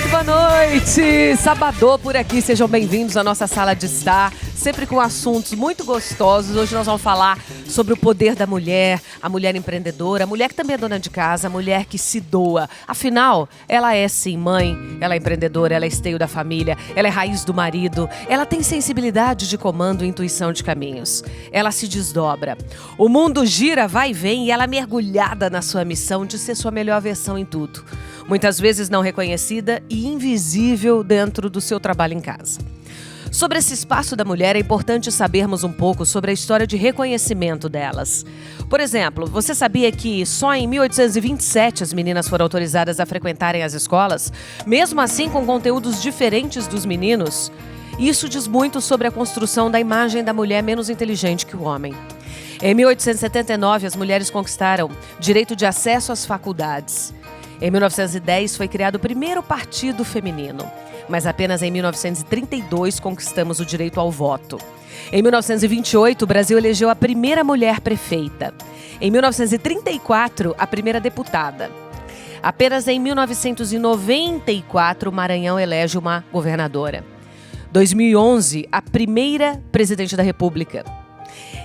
boa noite! Sabadô por aqui, sejam bem-vindos à nossa sala de estar, sempre com assuntos muito gostosos. Hoje nós vamos falar sobre o poder da mulher, a mulher empreendedora, a mulher que também é dona de casa, a mulher que se doa. Afinal, ela é sim mãe, ela é empreendedora, ela é esteio da família, ela é raiz do marido, ela tem sensibilidade de comando e intuição de caminhos. Ela se desdobra. O mundo gira, vai e vem e ela é mergulhada na sua missão de ser sua melhor versão em tudo. Muitas vezes não reconhecida e invisível dentro do seu trabalho em casa. Sobre esse espaço da mulher, é importante sabermos um pouco sobre a história de reconhecimento delas. Por exemplo, você sabia que só em 1827 as meninas foram autorizadas a frequentarem as escolas, mesmo assim com conteúdos diferentes dos meninos? Isso diz muito sobre a construção da imagem da mulher menos inteligente que o homem. Em 1879, as mulheres conquistaram direito de acesso às faculdades. Em 1910, foi criado o primeiro partido feminino, mas apenas em 1932 conquistamos o direito ao voto. Em 1928, o Brasil elegeu a primeira mulher prefeita. Em 1934, a primeira deputada. Apenas em 1994, o Maranhão elege uma governadora. 2011, a primeira presidente da República.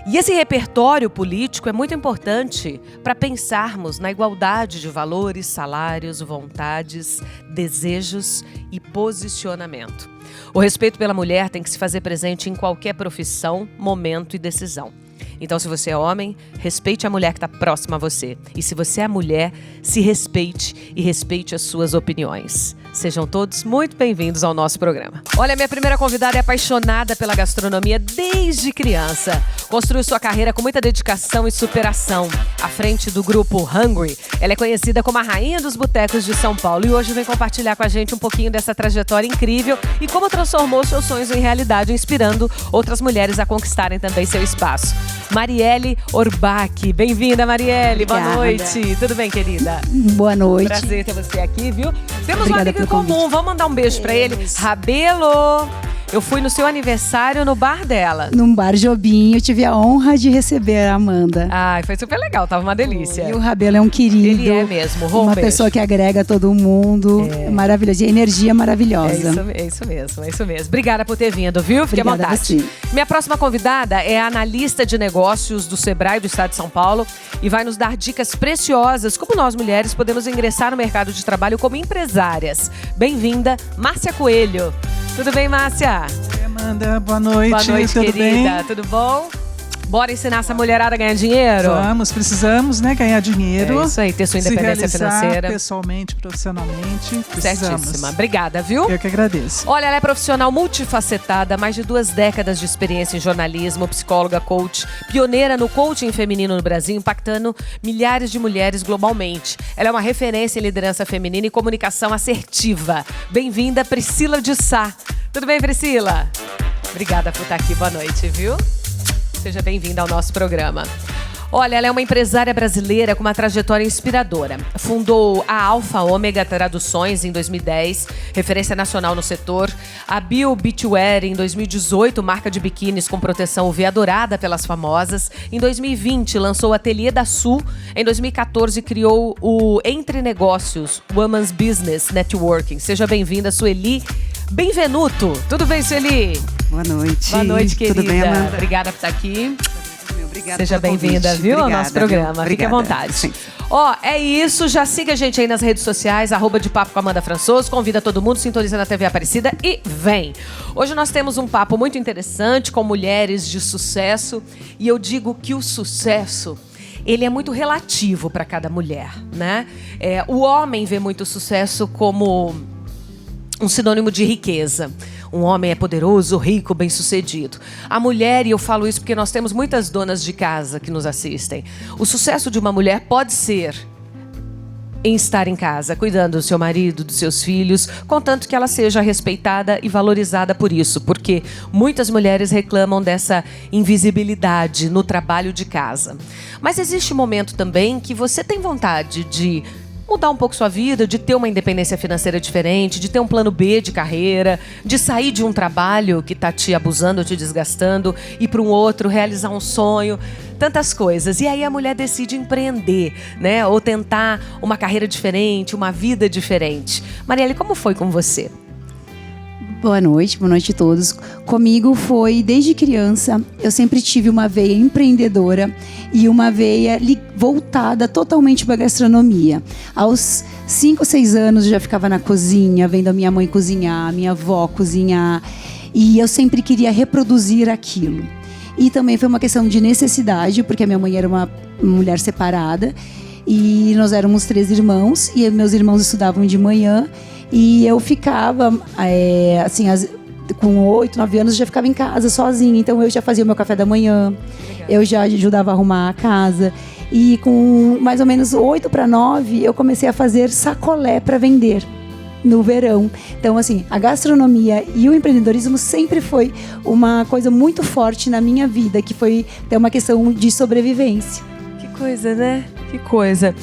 E esse repertório político é muito importante para pensarmos na igualdade de valores, salários, vontades, desejos e posicionamento. O respeito pela mulher tem que se fazer presente em qualquer profissão, momento e decisão. Então, se você é homem, respeite a mulher que está próxima a você. E se você é mulher, se respeite e respeite as suas opiniões. Sejam todos muito bem-vindos ao nosso programa. Olha, minha primeira convidada é apaixonada pela gastronomia desde criança. Construiu sua carreira com muita dedicação e superação. À frente do grupo Hungry, ela é conhecida como a rainha dos botecos de São Paulo. E hoje vem compartilhar com a gente um pouquinho dessa trajetória incrível e como transformou seus sonhos em realidade, inspirando outras mulheres a conquistarem também seu espaço. Marielle Orbach. Bem-vinda, Marielle. Boa noite. Tudo bem, querida? Boa noite. Prazer ter você aqui, viu? Temos Obrigada um amigo em comum. convite. Vamos mandar um beijo pra ele. Rabelo. Eu fui no seu aniversário no bar dela. Num bar Jobim, eu tive a honra de receber a Amanda. Ai, foi super legal. Tava uma delícia. E o Rabelo é um querido. Ele é mesmo. Rô, uma beijo. pessoa que agrega todo mundo. É maravilhoso. E energia maravilhosa. É isso mesmo. Obrigada por ter vindo, viu? Fique à Obrigada a vontade. você. Minha próxima convidada é a analista de negócios do Sebrae do Estado de São Paulo e vai nos dar dicas preciosas como nós, mulheres, podemos ingressar no mercado de trabalho como empresárias. Bem-vinda, Márcia Coelho. Tudo bem, Márcia? Oi, Amanda, boa noite. Boa noite, tudo querida. bem? Tudo bom? Bora ensinar essa mulherada a ganhar dinheiro? Precisamos, né, ganhar dinheiro. É isso aí, ter sua independência se realizar financeira. pessoalmente, profissionalmente. Precisamos. Certíssima. Obrigada, viu? Eu que agradeço. Olha, ela é profissional multifacetada, mais de 2 décadas de experiência em jornalismo, psicóloga, coach, pioneira no coaching feminino no Brasil, impactando milhares de mulheres globalmente. Ela é uma referência em liderança feminina e comunicação assertiva. Bem-vinda, Priscila de Sá. Tudo bem, Priscila? Obrigada por estar aqui. Boa noite, viu? Seja bem-vinda ao nosso programa. Olha, ela é uma empresária brasileira com uma trajetória inspiradora. Fundou a Alfa Ômega Traduções em 2010, referência nacional no setor. A Bio Beachwear em 2018, marca de biquínis com proteção UV adorada pelas famosas. Em 2020, lançou o Ateliê da Sul. Em 2014, criou o Entre Negócios, Women's Business Networking. Seja bem-vinda, Sueli Benvenuto. Tudo bem, Sueli? Boa noite. Boa noite, querida. Tudo bem, Amanda? Obrigada por estar aqui. Obrigada Seja pelo bem-vinda, convite. viu, ao Obrigada, nosso programa. viu? Fique à Obrigada. vontade. Sim. Ó, é isso. Já siga a gente aí nas redes sociais, @de Papo com Amanda Françoso. Convida todo mundo, sintoniza na TV Aparecida e vem. Hoje nós temos um papo muito interessante com mulheres de sucesso. E eu digo que o sucesso, ele é muito relativo para cada mulher, né? O homem vê muito sucesso como um sinônimo de riqueza. Um homem é poderoso, rico, bem-sucedido. A mulher, e eu falo isso porque nós temos muitas donas de casa que nos assistem, o sucesso de uma mulher pode ser em estar em casa, cuidando do seu marido, dos seus filhos, contanto que ela seja respeitada e valorizada por isso, porque muitas mulheres reclamam dessa invisibilidade no trabalho de casa. Mas existe um momento também que você tem vontade de mudar um pouco sua vida, de ter uma independência financeira diferente, de ter um plano B de carreira, de sair de um trabalho que está te abusando, te desgastando, ir para um outro, realizar um sonho, tantas coisas. E aí a mulher decide empreender, né? Ou tentar uma carreira diferente, uma vida diferente. Marielle, como foi com você? Boa noite a todos. Comigo foi, desde criança, eu sempre tive uma veia empreendedora e uma veia voltada totalmente para a gastronomia. Aos 5, 6 anos eu já ficava na cozinha, vendo a minha mãe cozinhar, a minha avó cozinhar, e eu sempre queria reproduzir aquilo. E também foi uma questão de necessidade, porque a minha mãe era uma mulher separada e nós éramos 3 irmãos e meus irmãos estudavam de manhã. E eu ficava, assim, com 8, 9 anos, eu já ficava em casa sozinha. Então eu já fazia o meu café da manhã, eu já ajudava a arrumar a casa. E com mais ou menos 8 para 9, eu comecei a fazer sacolé para vender no verão. Então, assim, a gastronomia e o empreendedorismo sempre foi uma coisa muito forte na minha vida, que foi até uma questão de sobrevivência. Que coisa, né? Que coisa.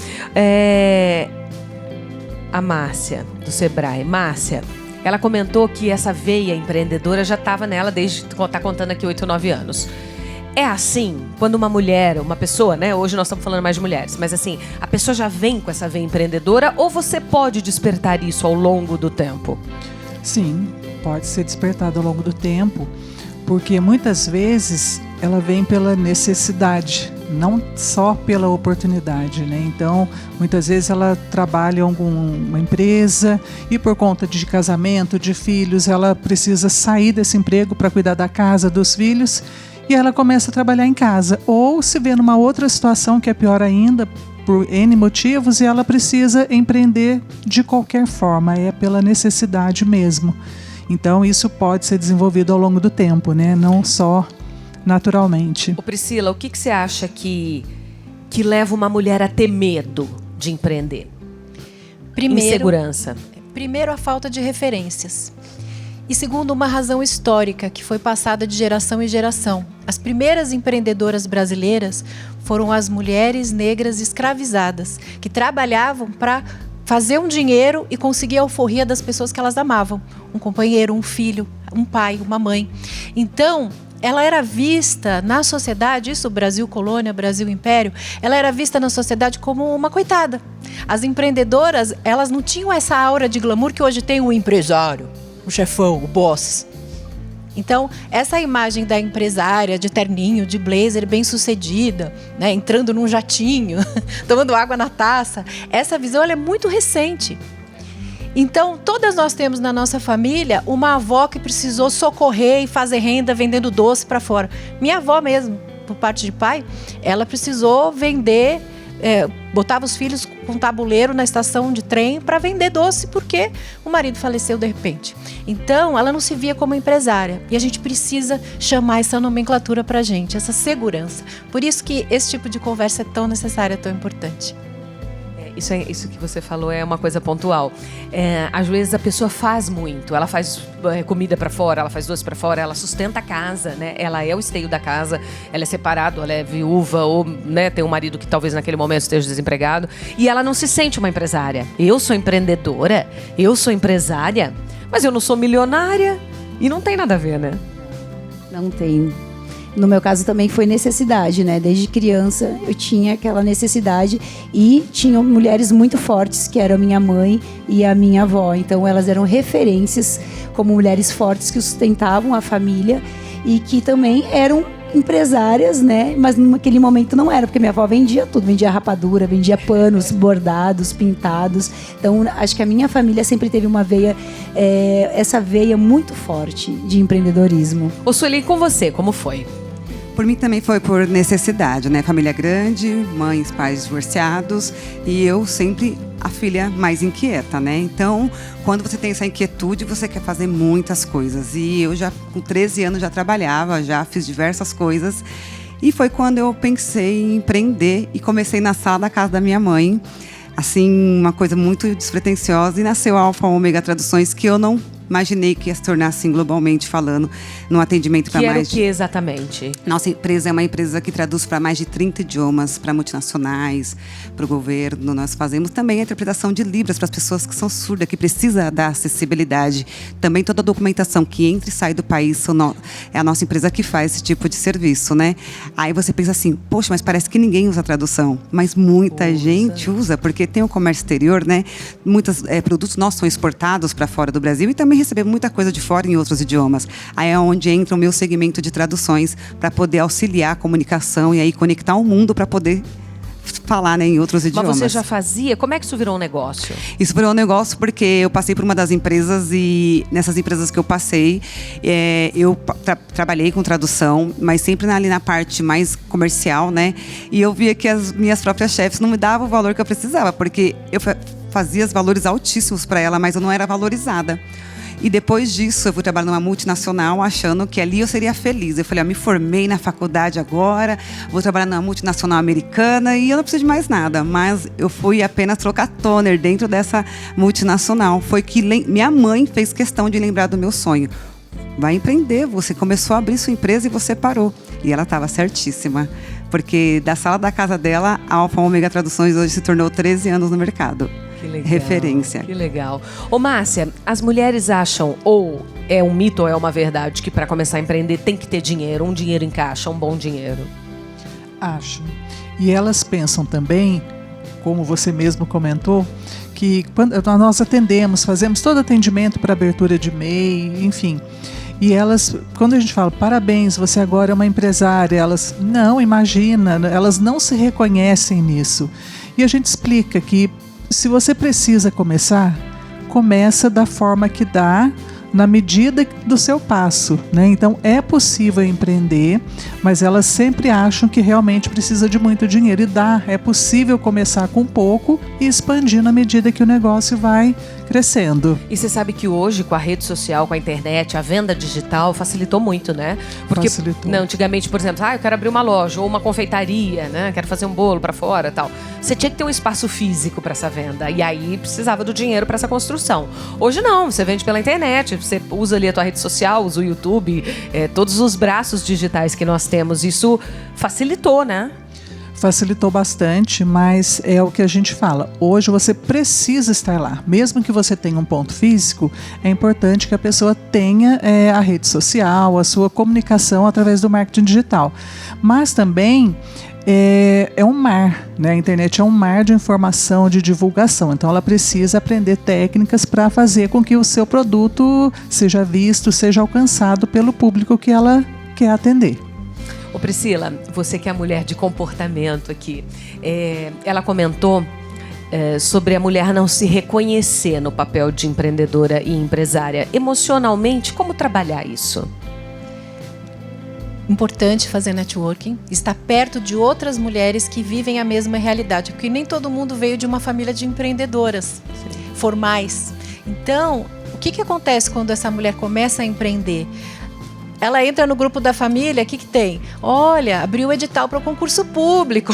A Márcia, do Sebrae. Márcia, ela comentou que essa veia empreendedora já estava nela desde, está contando aqui, 8 ou 9 anos. É assim, quando uma mulher, uma pessoa, né? Hoje nós estamos falando mais de mulheres, mas assim, a pessoa já vem com essa veia empreendedora ou você pode despertar isso ao longo do tempo? Sim, pode ser despertado ao longo do tempo, porque muitas vezes ela vem pela necessidade, não só pela oportunidade, né? Então, muitas vezes ela trabalha em alguma empresa e por conta de casamento, de filhos, ela precisa sair desse emprego para cuidar da casa, dos filhos, e ela começa a trabalhar em casa. Ou se vê numa outra situação que é pior ainda, por N motivos, e ela precisa empreender de qualquer forma, é pela necessidade mesmo. Então, isso pode ser desenvolvido ao longo do tempo, né? Não só naturalmente. Ô Priscila, o que você acha que leva uma mulher a ter medo de empreender? Insegurança. Primeiro, a falta de referências. E segundo, uma razão histórica que foi passada de geração em geração. As primeiras empreendedoras brasileiras foram as mulheres negras escravizadas, que trabalhavam para fazer um dinheiro e conseguir a alforria das pessoas que elas amavam. Um companheiro, um filho, um pai, uma mãe. Então, ela era vista na sociedade, isso Brasil colônia, Brasil império, ela era vista na sociedade como uma coitada. As empreendedoras, elas não tinham essa aura de glamour que hoje tem o empresário, o chefão, o boss. Então, essa imagem da empresária de terninho, de blazer, bem-sucedida, né, entrando num jatinho, tomando água na taça, essa visão ela é muito recente. Então, todas nós temos na nossa família uma avó que precisou socorrer e fazer renda vendendo doce para fora. Minha avó mesmo, por parte de pai, ela precisou vender, botava os filhos com tabuleiro na estação de trem para vender doce porque o marido faleceu de repente. Então, ela não se via como empresária. E a gente precisa chamar essa nomenclatura para a gente, essa segurança. Por isso que esse tipo de conversa é tão necessária, tão importante. Isso que você falou é uma coisa pontual. Às vezes a pessoa faz muito, ela faz comida para fora, ela faz doce para fora, ela sustenta a casa, né? Ela é o esteio da casa, ela é separada, ela é viúva ou, né, tem um marido que talvez naquele momento esteja desempregado e ela não se sente uma empresária. Eu sou empreendedora, eu sou empresária, mas eu não sou milionária e não tem nada a ver, né? Não tem. No meu caso também foi necessidade, né? Desde criança eu tinha aquela necessidade e tinham mulheres muito fortes, que eram a minha mãe e a minha avó. Então elas eram referências como mulheres fortes que sustentavam a família e que também eram empresárias, né? Mas naquele momento não era, porque minha avó vendia tudo, vendia rapadura, vendia panos, bordados, pintados. Então acho que a minha família sempre teve uma veia, essa veia muito forte de empreendedorismo. Ô Sueli, com você, como foi? Por mim também foi por necessidade, né? Família grande, mães, pais divorciados e eu sempre a filha mais inquieta, né? Então, quando você tem essa inquietude, você quer fazer muitas coisas. E eu já, com 13 anos, já trabalhava, já fiz diversas coisas. E foi quando eu pensei em empreender e comecei na sala da casa da minha mãe. Assim, uma coisa muito despretensiosa. E nasceu a Alfa Ômega Traduções, que eu não imaginei que ia se tornar assim, globalmente falando, num atendimento para Que era mais o que exatamente? Nossa empresa é uma empresa que traduz para mais de 30 idiomas, para multinacionais, para o governo. Nós fazemos também a interpretação de Libras para as pessoas que são surdas, que precisam da acessibilidade. Também toda a documentação que entra e sai do país é a nossa empresa que faz esse tipo de serviço, né? Aí você pensa assim, poxa, mas parece que ninguém usa tradução. Mas muita gente usa, porque tem o comércio exterior, né? Muitos produtos nossos são exportados para fora do Brasil e também recebemos muita coisa de fora em outros idiomas. Aí é onde entra o meu segmento de traduções para poder auxiliar a comunicação e aí conectar o mundo para poder falar, né, em outros idiomas. Mas você já fazia? Como é que isso virou um negócio? Isso virou um negócio porque eu passei por uma das empresas e nessas empresas que eu passei, eu trabalhei com tradução, mas sempre ali na parte mais comercial, né? E eu via que as minhas próprias chefes não me davam o valor que eu precisava, porque eu fazia os valores altíssimos para ela, mas eu não era valorizada. E depois disso, eu fui trabalhar numa multinacional, achando que ali eu seria feliz. Eu falei, me formei na faculdade agora, vou trabalhar numa multinacional americana e eu não preciso de mais nada. Mas eu fui apenas trocar toner dentro dessa multinacional. Foi que minha mãe fez questão de lembrar do meu sonho. Vai empreender, você começou a abrir sua empresa e você parou. E ela estava certíssima. Porque da sala da casa dela, a Alfa Ômega Traduções hoje se tornou 13 anos no mercado. Que legal, referência. Que legal. Ô Márcia, as mulheres acham, ou é um mito ou é uma verdade, que para começar a empreender tem que ter dinheiro, um dinheiro em caixa, um bom dinheiro? Acho. E elas pensam também, como você mesmo comentou, que quando nós atendemos, fazemos todo atendimento para abertura de MEI, enfim. E elas, quando a gente fala, parabéns, você agora é uma empresária, elas, não, imagina, elas não se reconhecem nisso. E a gente explica que se você precisa começar, começa da forma que dá, na medida do seu passo, né? Então é possível empreender, mas elas sempre acham que realmente precisa de muito dinheiro, e é possível começar com pouco e expandir na medida que o negócio vai crescendo. E você sabe que hoje, com a rede social, com a internet, a venda digital facilitou muito, né? Porque Facilitou. Antigamente, por exemplo, eu quero abrir uma loja ou uma confeitaria, né? Quero fazer um bolo para fora e tal. Você tinha que ter um espaço físico para essa venda, e aí precisava do dinheiro para essa construção. Hoje não, você vende pela internet, você usa ali a tua rede social, usa o YouTube, todos os braços digitais que nós temos. Isso facilitou, né? Facilitou bastante, mas é o que a gente fala. Hoje você precisa estar lá. Mesmo que você tenha um ponto físico, é importante que a pessoa tenha a rede social, a sua comunicação através do marketing digital. Mas também é um mar, né? A internet é um mar de informação, de divulgação. Então ela precisa aprender técnicas para fazer com que o seu produto seja visto, seja alcançado pelo público que ela quer atender. Ô Priscila, você que é a mulher de comportamento aqui, ela comentou sobre a mulher não se reconhecer no papel de empreendedora e empresária. Emocionalmente, como trabalhar isso? Importante fazer networking, estar perto de outras mulheres que vivem a mesma realidade, porque nem todo mundo veio de uma família de empreendedoras formais. Então, o que acontece quando essa mulher começa a empreender? Ela entra no grupo da família, o que tem? Olha, abriu o edital para o concurso público.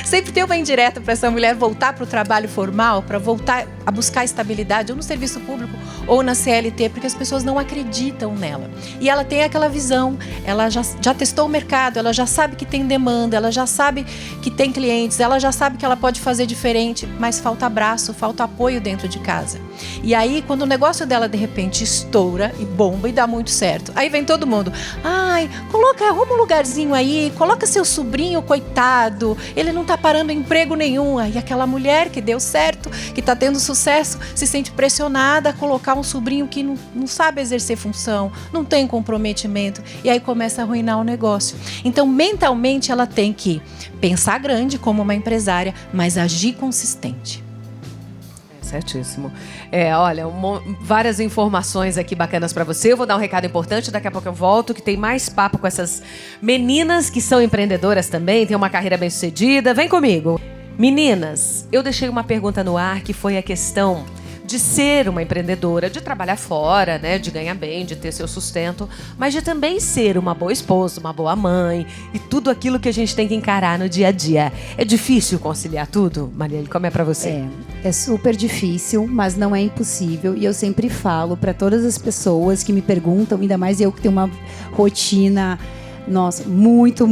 Sempre tem uma indireta para essa mulher voltar para o trabalho formal, para voltar a buscar estabilidade, ou no serviço público, ou na CLT, porque as pessoas não acreditam nela. E ela tem aquela visão, ela já testou o mercado, ela já sabe que tem demanda, ela já sabe que tem clientes, ela já sabe que ela pode fazer diferente, mas falta abraço, falta apoio dentro de casa. E aí, quando o negócio dela, de repente, estoura e bomba e dá muito certo, aí vem todo mundo, arruma um lugarzinho aí, coloca seu sobrinho, coitado, ele não tá parando emprego nenhum. Aí aquela mulher que deu certo, que tá tendo sucesso, se sente pressionada a colocar um sobrinho que não sabe exercer função, não tem comprometimento, e aí começa a arruinar o negócio. Então, mentalmente, ela tem que pensar grande como uma empresária, mas agir consistente. Certíssimo. Olha, várias informações aqui bacanas para você. Eu vou dar um recado importante, daqui a pouco eu volto, que tem mais papo com essas meninas que são empreendedoras também, têm uma carreira bem-sucedida. Vem comigo. Meninas, eu deixei uma pergunta no ar, que foi a questão de ser uma empreendedora, de trabalhar fora, né, de ganhar bem, de ter seu sustento, mas de também ser uma boa esposa, uma boa mãe e tudo aquilo que a gente tem que encarar no dia a dia. É difícil conciliar tudo, Marielle? Como é para você? É super difícil, mas não é impossível. E eu sempre falo para todas as pessoas que me perguntam, ainda mais eu que tenho uma rotina, nossa, muito.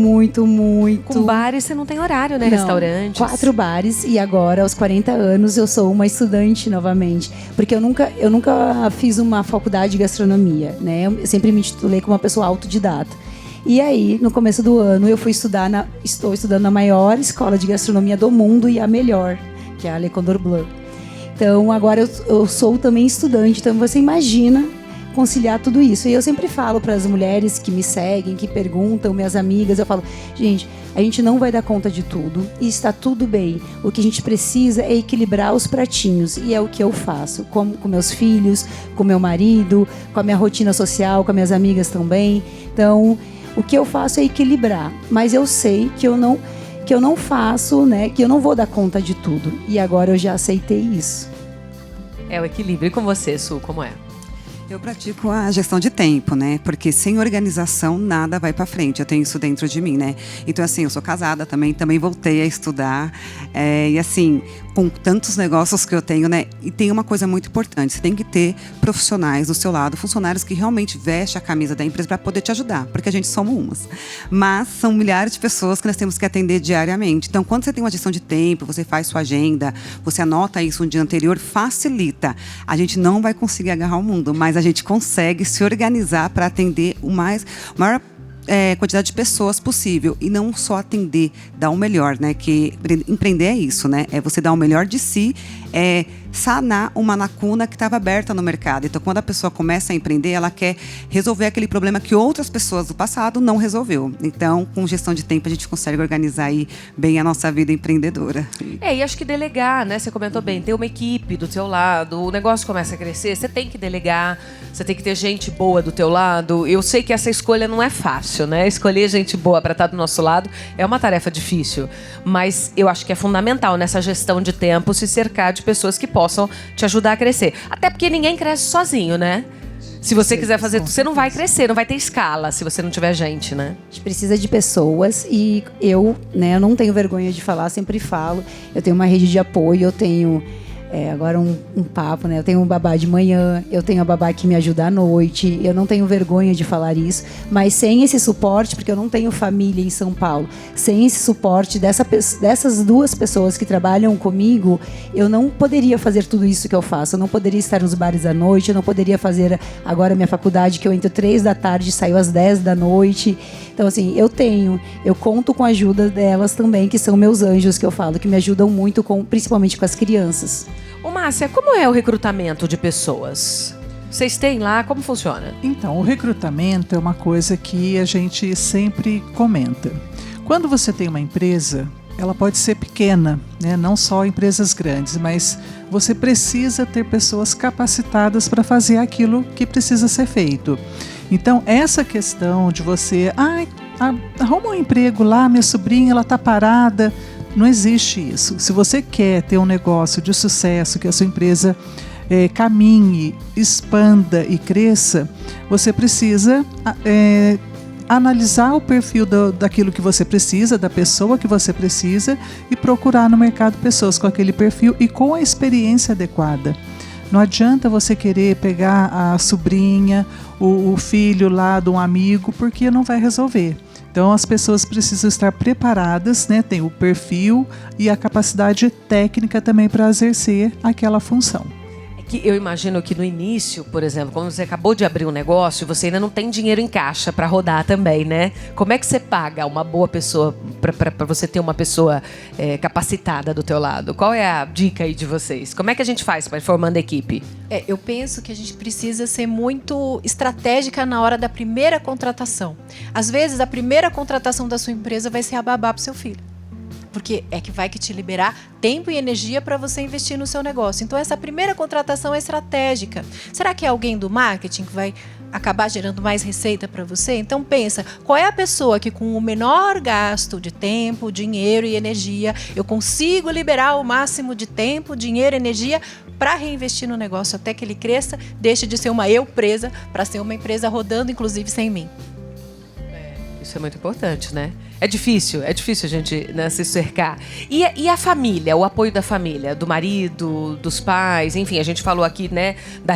Com bares você não tem horário, né? Não, Restaurantes. 4 bares e agora, aos 40 anos, eu sou uma estudante novamente. Porque eu nunca fiz uma faculdade de gastronomia, né? Eu sempre me titulei como uma pessoa autodidata. E aí, no começo do ano, eu estou estudando na maior escola de gastronomia do mundo e a melhor, que é a Le Cordon Bleu. Então, agora eu sou também estudante, então você imagina conciliar tudo isso. E eu sempre falo para as mulheres que me seguem, que perguntam, minhas amigas, eu falo, gente, a gente não vai dar conta de tudo e está tudo bem. O que a gente precisa é equilibrar os pratinhos e é o que eu faço, com meus filhos, com meu marido, com a minha rotina social, com as minhas amigas também. Então, o que eu faço é equilibrar, mas eu sei que eu não faço, né, que eu não vou dar conta de tudo. E agora eu já aceitei isso. É o equilíbrio. E com você, Su, como é? Eu pratico a gestão de tempo, né? Porque sem organização nada vai para frente. Eu tenho isso dentro de mim, né? Então, assim, eu sou casada também voltei a estudar. E assim, com tantos negócios que eu tenho, né? E tem uma coisa muito importante: você tem que ter profissionais do seu lado, funcionários que realmente vestem a camisa da empresa para poder te ajudar, porque a gente somos umas. Mas são milhares de pessoas que nós temos que atender diariamente. Então, quando você tem uma gestão de tempo, você faz sua agenda, você anota isso um dia anterior, facilita. A gente não vai conseguir agarrar o mundo, mas a gente consegue se organizar para atender maior quantidade de pessoas possível e não só atender, dar o melhor, né? Que empreender é isso, né? É você dar o melhor de si, sanar uma lacuna que estava aberta no mercado. Então, quando a pessoa começa a empreender, ela quer resolver aquele problema que outras pessoas do passado não resolveu. Então, com gestão de tempo, a gente consegue organizar aí bem a nossa vida empreendedora. E acho que delegar, né? Você comentou bem, ter uma equipe do teu lado, o negócio começa a crescer, você tem que delegar, você tem que ter gente boa do teu lado. Eu sei que essa escolha não é fácil, né? Escolher gente boa para estar do nosso lado é uma tarefa difícil, mas eu acho que é fundamental nessa gestão de tempo se cercar de pessoas que possam te ajudar a crescer. Até porque ninguém cresce sozinho, né? Se você quiser fazer tudo, você não vai crescer, não vai ter escala se você não tiver gente, né? A gente precisa de pessoas e eu não tenho vergonha de falar, sempre falo. Eu tenho uma rede de apoio, eu tenho agora um papo, né? Eu tenho um babá de manhã, eu tenho a babá que me ajuda à noite, eu não tenho vergonha de falar isso, mas sem esse suporte, porque eu não tenho família em São Paulo, sem esse suporte dessas duas pessoas que trabalham comigo, eu não poderia fazer tudo isso que eu faço, eu não poderia estar nos bares à noite, eu não poderia fazer agora a minha faculdade, que eu entro 3 da tarde e saio às 10 da noite. Então, assim, eu conto com a ajuda delas também, que são meus anjos, que eu falo, que me ajudam muito, principalmente com as crianças. Ô, Márcia, como é o recrutamento de pessoas? Vocês têm lá? Como funciona? Então, o recrutamento é uma coisa que a gente sempre comenta. Quando você tem uma empresa, ela pode ser pequena, né? Não só empresas grandes, mas você precisa ter pessoas capacitadas para fazer aquilo que precisa ser feito. Então, essa questão de você, arruma um emprego lá, minha sobrinha, ela está parada. Não existe isso. Se você quer ter um negócio de sucesso, que a sua empresa caminhe, expanda e cresça, você precisa analisar o perfil daquilo que você precisa, da pessoa que você precisa e procurar no mercado pessoas com aquele perfil e com a experiência adequada. Não adianta você querer pegar a sobrinha, o filho lá de um amigo, porque não vai resolver. Então, as pessoas precisam estar preparadas, né? Tem o perfil e a capacidade técnica também para exercer aquela função. Que eu imagino que no início, por exemplo, quando você acabou de abrir um negócio, você ainda não tem dinheiro em caixa para rodar também, né? Como é que você paga uma boa pessoa para você ter uma pessoa capacitada do teu lado? Qual é a dica aí de vocês? Como é que a gente faz para ir formando a equipe? Eu penso que a gente precisa ser muito estratégica na hora da primeira contratação. Às vezes, a primeira contratação da sua empresa vai ser a babá para o seu filho. Porque é que vai te liberar tempo e energia para você investir no seu negócio. Então, essa primeira contratação é estratégica. Será que é alguém do marketing que vai acabar gerando mais receita para você? Então, pensa, qual é a pessoa que com o menor gasto de tempo, dinheiro e energia, eu consigo liberar o máximo de tempo, dinheiro e energia para reinvestir no negócio até que ele cresça, deixe de ser uma eu presa para ser uma empresa rodando, inclusive, sem mim. Isso é muito importante, né? É difícil a gente, né, se cercar. E a família, o apoio da família, do marido, dos pais, enfim, a gente falou aqui, né, da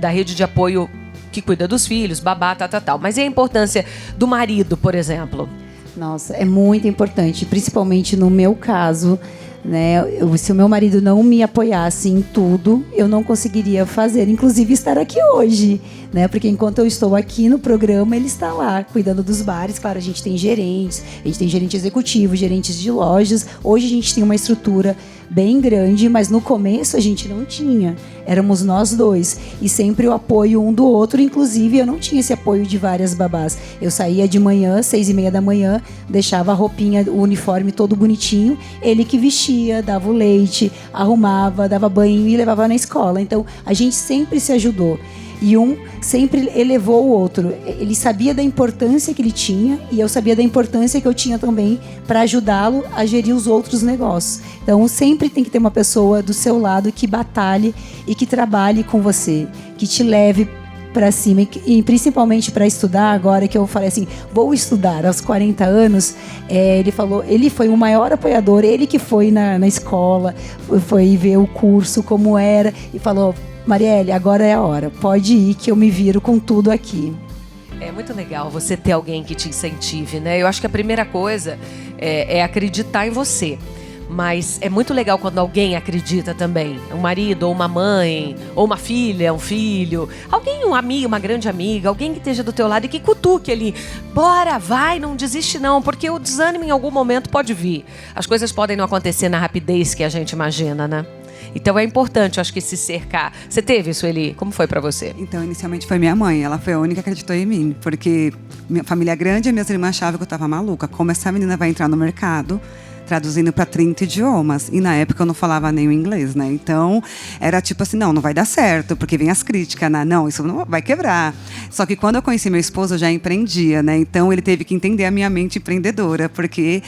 rede de apoio que cuida dos filhos, babá, tal. Mas e a importância do marido, por exemplo? Nossa, é muito importante, principalmente no meu caso, né? Se o meu marido não me apoiasse em tudo, eu não conseguiria fazer, inclusive estar aqui hoje, né? Porque enquanto eu estou aqui no programa, ele está lá, cuidando dos bares. Claro, a gente tem gerentes, a gente tem gerente executivo, gerentes de lojas. Hoje a gente tem uma estrutura bem grande, mas no começo a gente não tinha. Éramos nós dois. E sempre o apoio um do outro. Inclusive, eu não tinha esse apoio de várias babás. Eu saía de manhã, 6:30 da manhã, deixava a roupinha, o uniforme todo bonitinho. Ele que vestia, dava o leite, arrumava, dava banho e levava na escola. Então, a gente sempre se ajudou. E um sempre elevou o outro. Ele sabia da importância que ele tinha e eu sabia da importância que eu tinha também para ajudá-lo a gerir os outros negócios. Então, sempre tem que ter uma pessoa do seu lado que batalhe e que trabalhe com você, que te leve para cima e principalmente para estudar. Agora que eu falei assim, vou estudar aos 40 anos, ele foi o maior apoiador, ele que foi na escola, foi ver o curso como era e falou: Marielle, agora é a hora, pode ir que eu me viro com tudo aqui. É muito legal você ter alguém que te incentive, né? Eu acho que a primeira coisa é acreditar em você. Mas é muito legal quando alguém acredita também. Um marido, ou uma mãe, ou uma filha, um filho. Alguém, um amigo, uma grande amiga. Alguém que esteja do teu lado e que cutuque ali. Bora, vai, não desiste não. Porque o desânimo em algum momento pode vir. As coisas podem não acontecer na rapidez que a gente imagina, né? Então é importante, eu acho que se cercar. Você teve isso, Eli? Como foi pra você? Então, inicialmente foi minha mãe. Ela foi a única que acreditou em mim. Porque minha família é grande e minhas irmãs achavam que eu tava maluca. Como essa menina vai entrar no mercado traduzindo para 30 idiomas. E na época eu não falava nem o inglês, né? Então, era tipo assim, não vai dar certo, porque vem as críticas, né? Não, isso não vai quebrar. Só que quando eu conheci meu esposo, eu já empreendia, né? Então, ele teve que entender a minha mente empreendedora, porque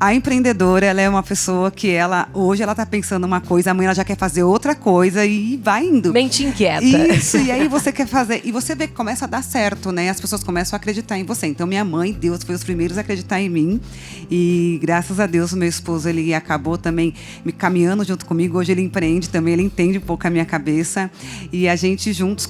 a empreendedora, ela é uma pessoa que hoje ela tá pensando uma coisa, amanhã ela já quer fazer outra coisa e vai indo. Mente inquieta. Isso, e aí você quer fazer, e você vê que começa a dar certo, né? As pessoas começam a acreditar em você. Então, minha mãe, Deus, foi os primeiros a acreditar em mim. E graças a Deus, o meu esposo, ele acabou também me caminhando junto comigo. Hoje ele empreende também, ele entende um pouco a minha cabeça. E a gente juntos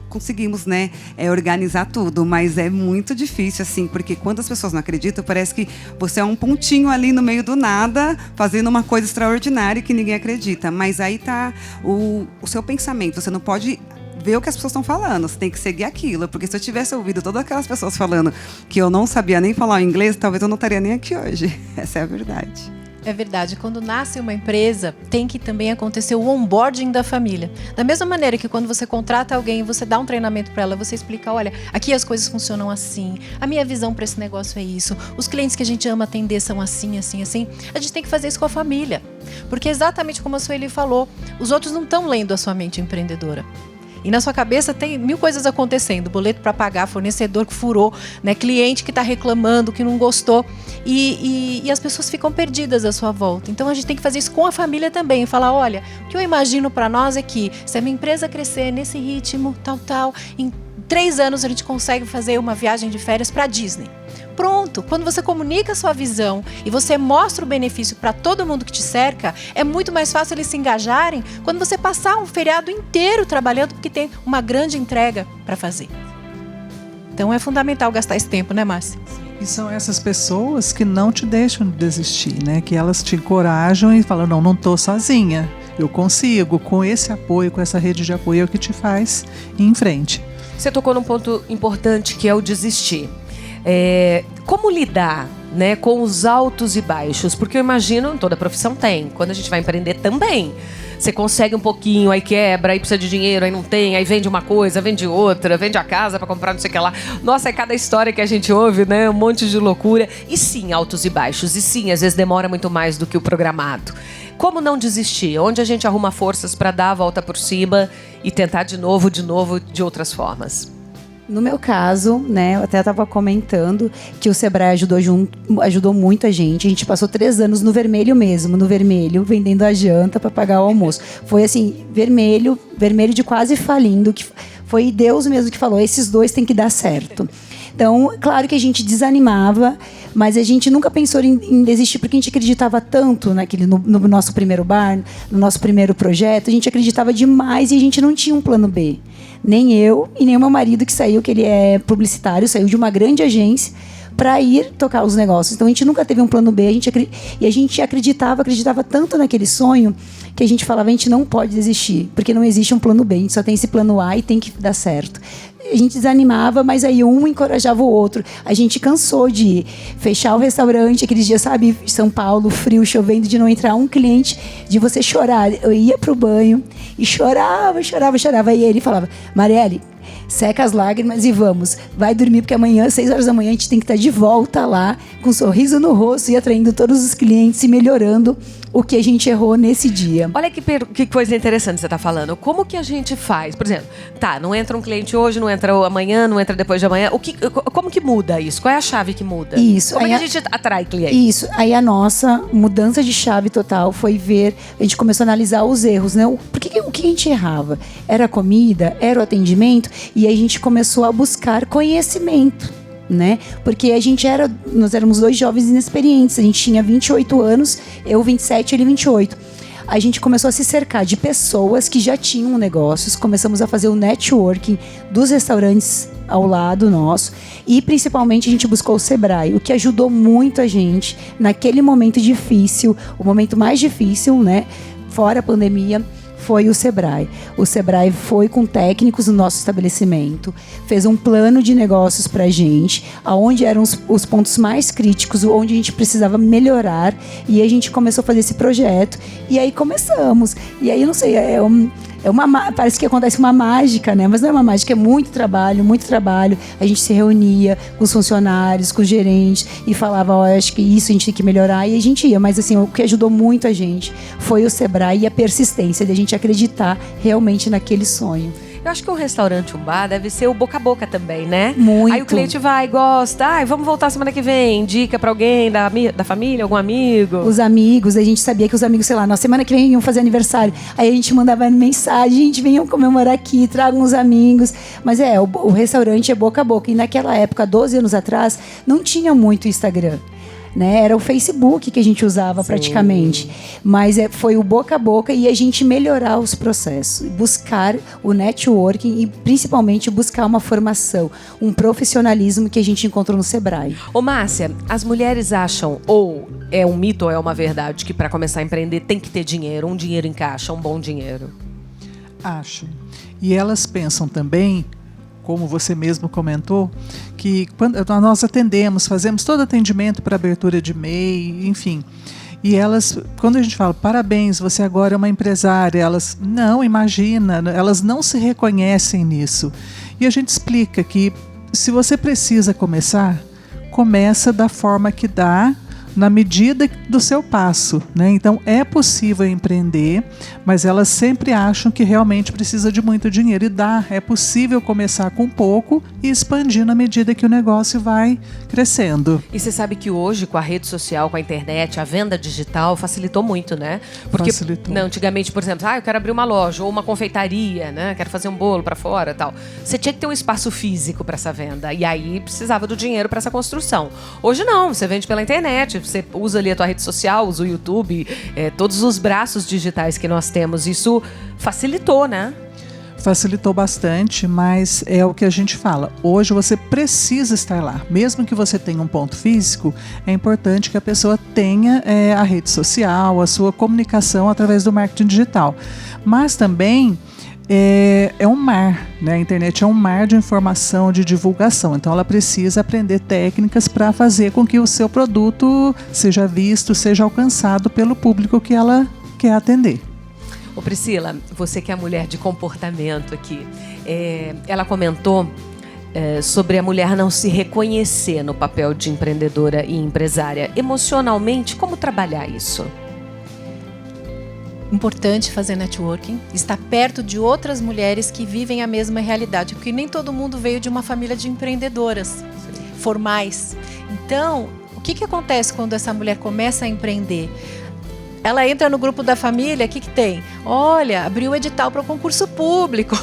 conseguimos, né, organizar tudo. Mas é muito difícil, assim, porque quando as pessoas não acreditam, parece que você é um pontinho ali no meio do nada, fazendo uma coisa extraordinária que ninguém acredita. Mas aí tá o seu pensamento. Você não pode ver o que as pessoas estão falando, você tem que seguir aquilo. Porque se eu tivesse ouvido todas aquelas pessoas falando que eu não sabia nem falar o inglês, talvez eu não estaria nem aqui hoje. Essa é a verdade. É verdade, quando nasce uma empresa, tem que também acontecer o onboarding da família. Da mesma maneira que quando você contrata alguém, você dá um treinamento para ela, você explica, olha, aqui as coisas funcionam assim, a minha visão para esse negócio é isso, os clientes que a gente ama atender são assim, assim, assim. A gente tem que fazer isso com a família. Porque exatamente como a Sueli falou, os outros não estão lendo a sua mente empreendedora. E na sua cabeça tem 1000 coisas acontecendo. Boleto para pagar, fornecedor que furou, né? Cliente que está reclamando, que não gostou. E as pessoas ficam perdidas à sua volta. Então, a gente tem que fazer isso com a família também. Falar, olha, o que eu imagino para nós é que se a minha empresa crescer nesse ritmo, em 3 anos a gente consegue fazer uma viagem de férias para Disney. Pronto, quando você comunica a sua visão e você mostra o benefício para todo mundo que te cerca, é muito mais fácil eles se engajarem quando você passar um feriado inteiro trabalhando porque tem uma grande entrega para fazer. Então é fundamental gastar esse tempo, né, Márcia? E são essas pessoas que não te deixam desistir, né? Que elas te encorajam e falam, não estou sozinha, eu consigo, com esse apoio, com essa rede de apoio é o que te faz ir em frente. Você tocou num ponto importante que é o desistir. Como lidar, né, com os altos e baixos? Porque eu imagino, toda profissão tem. Quando a gente vai empreender também. Você consegue um pouquinho, aí quebra, aí precisa de dinheiro, aí não tem, aí vende uma coisa, vende outra, vende a casa para comprar não sei o que lá. Nossa, é cada história que a gente ouve, né? Um monte de loucura. E sim, altos e baixos. E sim, às vezes demora muito mais do que o programado. Como não desistir? Onde a gente arruma forças para dar a volta por cima e tentar de novo, de outras formas? No meu caso, né, eu até estava comentando que o Sebrae ajudou muito a gente. A gente passou 3 anos no vermelho mesmo, vendendo a janta para pagar o almoço. Foi assim, vermelho de quase falindo, que foi Deus mesmo que falou, esses 2 têm que dar certo. Então, claro que a gente desanimava, mas a gente nunca pensou em desistir, porque a gente acreditava tanto no nosso primeiro bar, no nosso primeiro projeto, a gente acreditava demais e a gente não tinha um plano B. Nem eu e nem o meu marido, que saiu, que ele é publicitário, saiu de uma grande agência para ir tocar os negócios. Então a gente nunca teve um plano B, e a gente acreditava tanto naquele sonho, que a gente falava, a gente não pode desistir, porque não existe um plano B, a gente só tem esse plano A e tem que dar certo. A gente desanimava, mas aí um encorajava o outro. A gente cansou de fechar o restaurante, aqueles dias, sabe, São Paulo, frio, chovendo, de não entrar um cliente, de você chorar. Eu ia pro banho e chorava. E ele falava, Marielle, seca as lágrimas e vamos. Vai dormir, porque amanhã, 6 horas da manhã, a gente tem que estar de volta lá, com um sorriso no rosto e atraindo todos os clientes e melhorando o que a gente errou nesse dia. Olha que coisa interessante você está falando. Como que a gente faz? Por exemplo, não entra um cliente hoje, não entra amanhã, não entra depois de amanhã. Como que muda isso? Qual é a chave que muda? Isso. Como é que a gente atrai cliente? Isso. Aí a nossa mudança de chave total foi ver, a gente começou a analisar os erros, né? O que a gente errava? Era a comida? Era o atendimento? E aí a gente começou a buscar conhecimento, né? Porque nós éramos 2 jovens inexperientes, a gente tinha 28 anos, eu 27, ele 28. A gente começou a se cercar de pessoas que já tinham negócios, começamos a fazer o networking dos restaurantes ao lado nosso e principalmente a gente buscou o Sebrae, o que ajudou muito a gente naquele momento difícil, o momento mais difícil, né? Fora a pandemia, foi o Sebrae. O Sebrae foi com técnicos no nosso estabelecimento, fez um plano de negócios pra gente, aonde eram os pontos mais críticos, onde a gente precisava melhorar, e a gente começou a fazer esse projeto, e aí começamos. E aí, eu não sei, parece que acontece uma mágica, né? Mas não é uma mágica, é muito trabalho. A gente se reunia com os funcionários, com os gerentes e falava, acho que isso a gente tem que melhorar, e a gente ia. Mas assim, o que ajudou muito a gente foi o Sebrae e a persistência de a gente acreditar realmente naquele sonho. Eu acho que um restaurante, um bar, deve ser o boca a boca também, né? Muito. Aí o cliente vai, gosta, vamos voltar semana que vem, indica pra alguém da família, algum amigo. Os amigos, a gente sabia que os amigos, sei lá, na semana que vem iam fazer aniversário. Aí a gente mandava mensagem, gente, venham comemorar aqui, tragam os amigos. Mas o restaurante é boca a boca. E naquela época, 12 anos atrás, não tinha muito Instagram, né? Era o Facebook que a gente usava. Sim. Praticamente. Mas foi o boca a boca e a gente melhorar os processos, buscar o networking e principalmente buscar uma formação, um profissionalismo que a gente encontrou no Sebrae. Ô Márcia, as mulheres acham, ou é um mito ou é uma verdade, que para começar a empreender tem que ter dinheiro, um dinheiro em caixa, um bom dinheiro? Acho. E elas pensam também, como você mesmo comentou, que quando nós fazemos todo atendimento para abertura de MEI, enfim. E elas, quando a gente fala, parabéns, você agora é uma empresária, elas, não, imagina, elas não se reconhecem nisso. E a gente explica que se você precisa começar, começa da forma que dá, na medida do seu passo, né? Então é possível empreender, mas elas sempre acham que realmente precisa de muito dinheiro, e é possível começar com pouco e expandir na medida que o negócio vai crescendo. E você sabe que hoje, com a rede social, com a internet, a venda digital facilitou muito, né? Porque facilitou. Antigamente, por exemplo, eu quero abrir uma loja ou uma confeitaria, né? Quero fazer um bolo para fora e tal. Você tinha que ter um espaço físico para essa venda, e aí precisava do dinheiro para essa construção. Hoje não, você vende pela internet, você usa ali a tua rede social, usa o YouTube, todos os braços digitais que nós temos. Isso facilitou, né? Facilitou bastante, mas é o que a gente fala. Hoje você precisa estar lá. Mesmo que você tenha um ponto físico, é importante que a pessoa tenha a rede social, a sua comunicação através do marketing digital. Mas também é um mar, né? A internet é um mar de informação, de divulgação. Então ela precisa aprender técnicas para fazer com que o seu produto seja visto, seja alcançado pelo público que ela quer atender. Ô Priscila, você que é a mulher de comportamento aqui, ela comentou sobre a mulher não se reconhecer no papel de empreendedora e empresária. Emocionalmente, como trabalhar isso? importante fazer networking, estar perto de outras mulheres que vivem a mesma realidade, porque nem todo mundo veio de uma família de empreendedoras formais. Então, o que acontece quando essa mulher começa a empreender? Ela entra no grupo da família, o que tem? Olha, abriu o edital para o concurso público.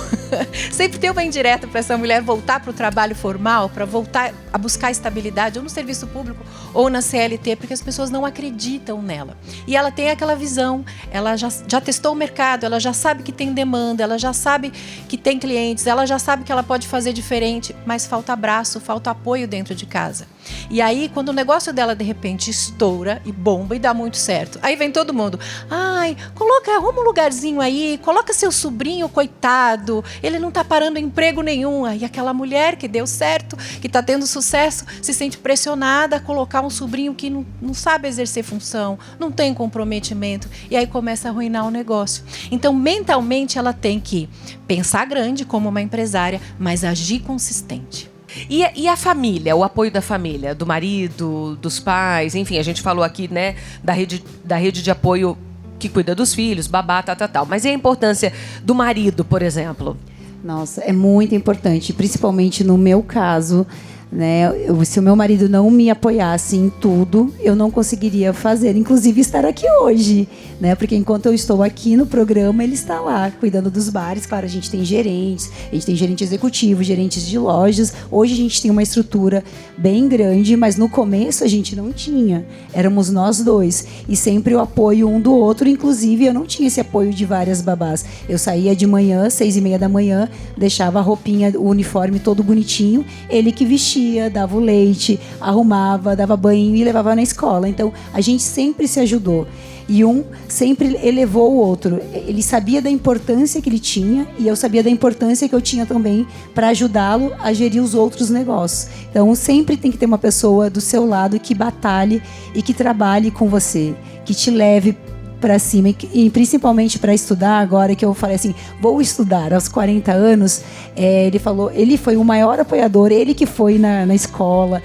Sempre tem uma indireta para essa mulher voltar para o trabalho formal, para voltar a buscar estabilidade, ou no serviço público, ou na CLT, porque as pessoas não acreditam nela. E ela tem aquela visão, ela já testou o mercado, ela já sabe que tem demanda, ela já sabe que tem clientes, ela já sabe que ela pode fazer diferente, mas falta abraço, falta apoio dentro de casa. E aí, quando o negócio dela, de repente, estoura e bomba e dá muito certo, aí vem todo mundo, ai, arruma um lugarzinho aí, coloca seu sobrinho, coitado, ele não tá parando emprego nenhum. Aí aquela mulher que deu certo, que tá tendo sucesso, se sente pressionada a colocar um sobrinho que não sabe exercer função, não tem comprometimento, e aí começa a arruinar o negócio. Então, mentalmente, ela tem que pensar grande como uma empresária, mas agir consistente. E a família, o apoio da família, do marido, dos pais, enfim, a gente falou aqui, né, da rede de apoio que cuida dos filhos, babá, tal. Mas e a importância do marido, por exemplo? Nossa, é muito importante, principalmente no meu caso, né? Se o meu marido não me apoiasse em tudo, eu não conseguiria fazer, inclusive estar aqui hoje, né? Porque enquanto eu estou aqui no programa, ele está lá, cuidando dos bares. Claro, a gente tem gerentes, a gente tem gerente executivo, gerentes de lojas. Hoje a gente tem uma estrutura bem grande, mas no começo a gente não tinha. Éramos nós dois. E sempre o apoio um do outro, inclusive eu não tinha esse apoio de várias babás. Eu saía de manhã, 6:30 da manhã, deixava a roupinha, o uniforme todo bonitinho, ele que vestia, dava o leite, arrumava, dava banho e levava na escola. Então, a gente sempre se ajudou. E um sempre elevou o outro. Ele sabia da importância que ele tinha e eu sabia da importância que eu tinha também para ajudá-lo a gerir os outros negócios. Então, sempre tem que ter uma pessoa do seu lado que batalhe e que trabalhe com você, que te leve para cima, e principalmente para estudar. Agora que eu falei assim, vou estudar aos 40 anos, ele foi o maior apoiador, ele que foi na escola,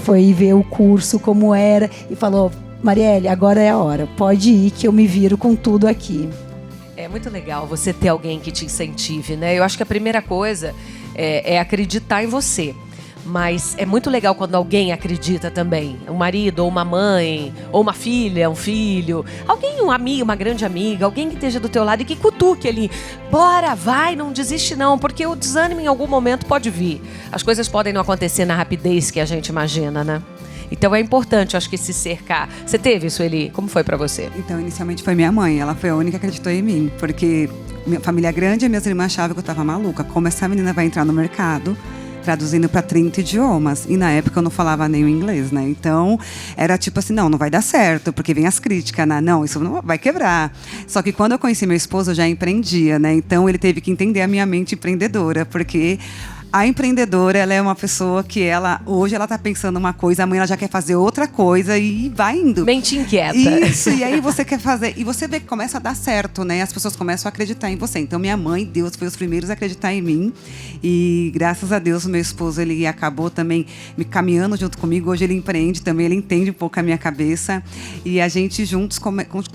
foi ver o curso, como era, e falou, Marielle, agora é a hora, pode ir que eu me viro com tudo aqui. É muito legal você ter alguém que te incentive, né? Eu acho que a primeira coisa é acreditar em você. Mas é muito legal quando alguém acredita também. Um marido, ou uma mãe, ou uma filha, um filho. Alguém, um amigo, uma grande amiga. Alguém que esteja do teu lado e que cutuque ali. Bora, vai, não desiste não. Porque o desânimo em algum momento pode vir. As coisas podem não acontecer na rapidez que a gente imagina, né? Então é importante, acho que, se cercar. Você teve isso, Eli? Como foi pra você? Então, inicialmente foi minha mãe. Ela foi a única que acreditou em mim. Porque minha família é grande e minhas irmãs achavam que eu tava maluca. Como essa menina vai entrar no mercado traduzindo para 30 idiomas. E na época eu não falava nem o inglês, né? Então, era tipo assim, não vai dar certo, porque vem as críticas, né? Não, isso não vai quebrar. Só que quando eu conheci meu esposo, eu já empreendia, né? Então, ele teve que entender a minha mente empreendedora, porque a empreendedora, ela é uma pessoa que hoje ela tá pensando uma coisa, amanhã ela já quer fazer outra coisa e vai indo. Mente inquieta. Isso, e aí você quer fazer, e você vê que começa a dar certo, né? As pessoas começam a acreditar em você. Então, minha mãe, Deus, foi os primeiros a acreditar em mim. E graças a Deus, o meu esposo, ele acabou também me caminhando junto comigo. Hoje ele empreende também, ele entende um pouco a minha cabeça. E a gente juntos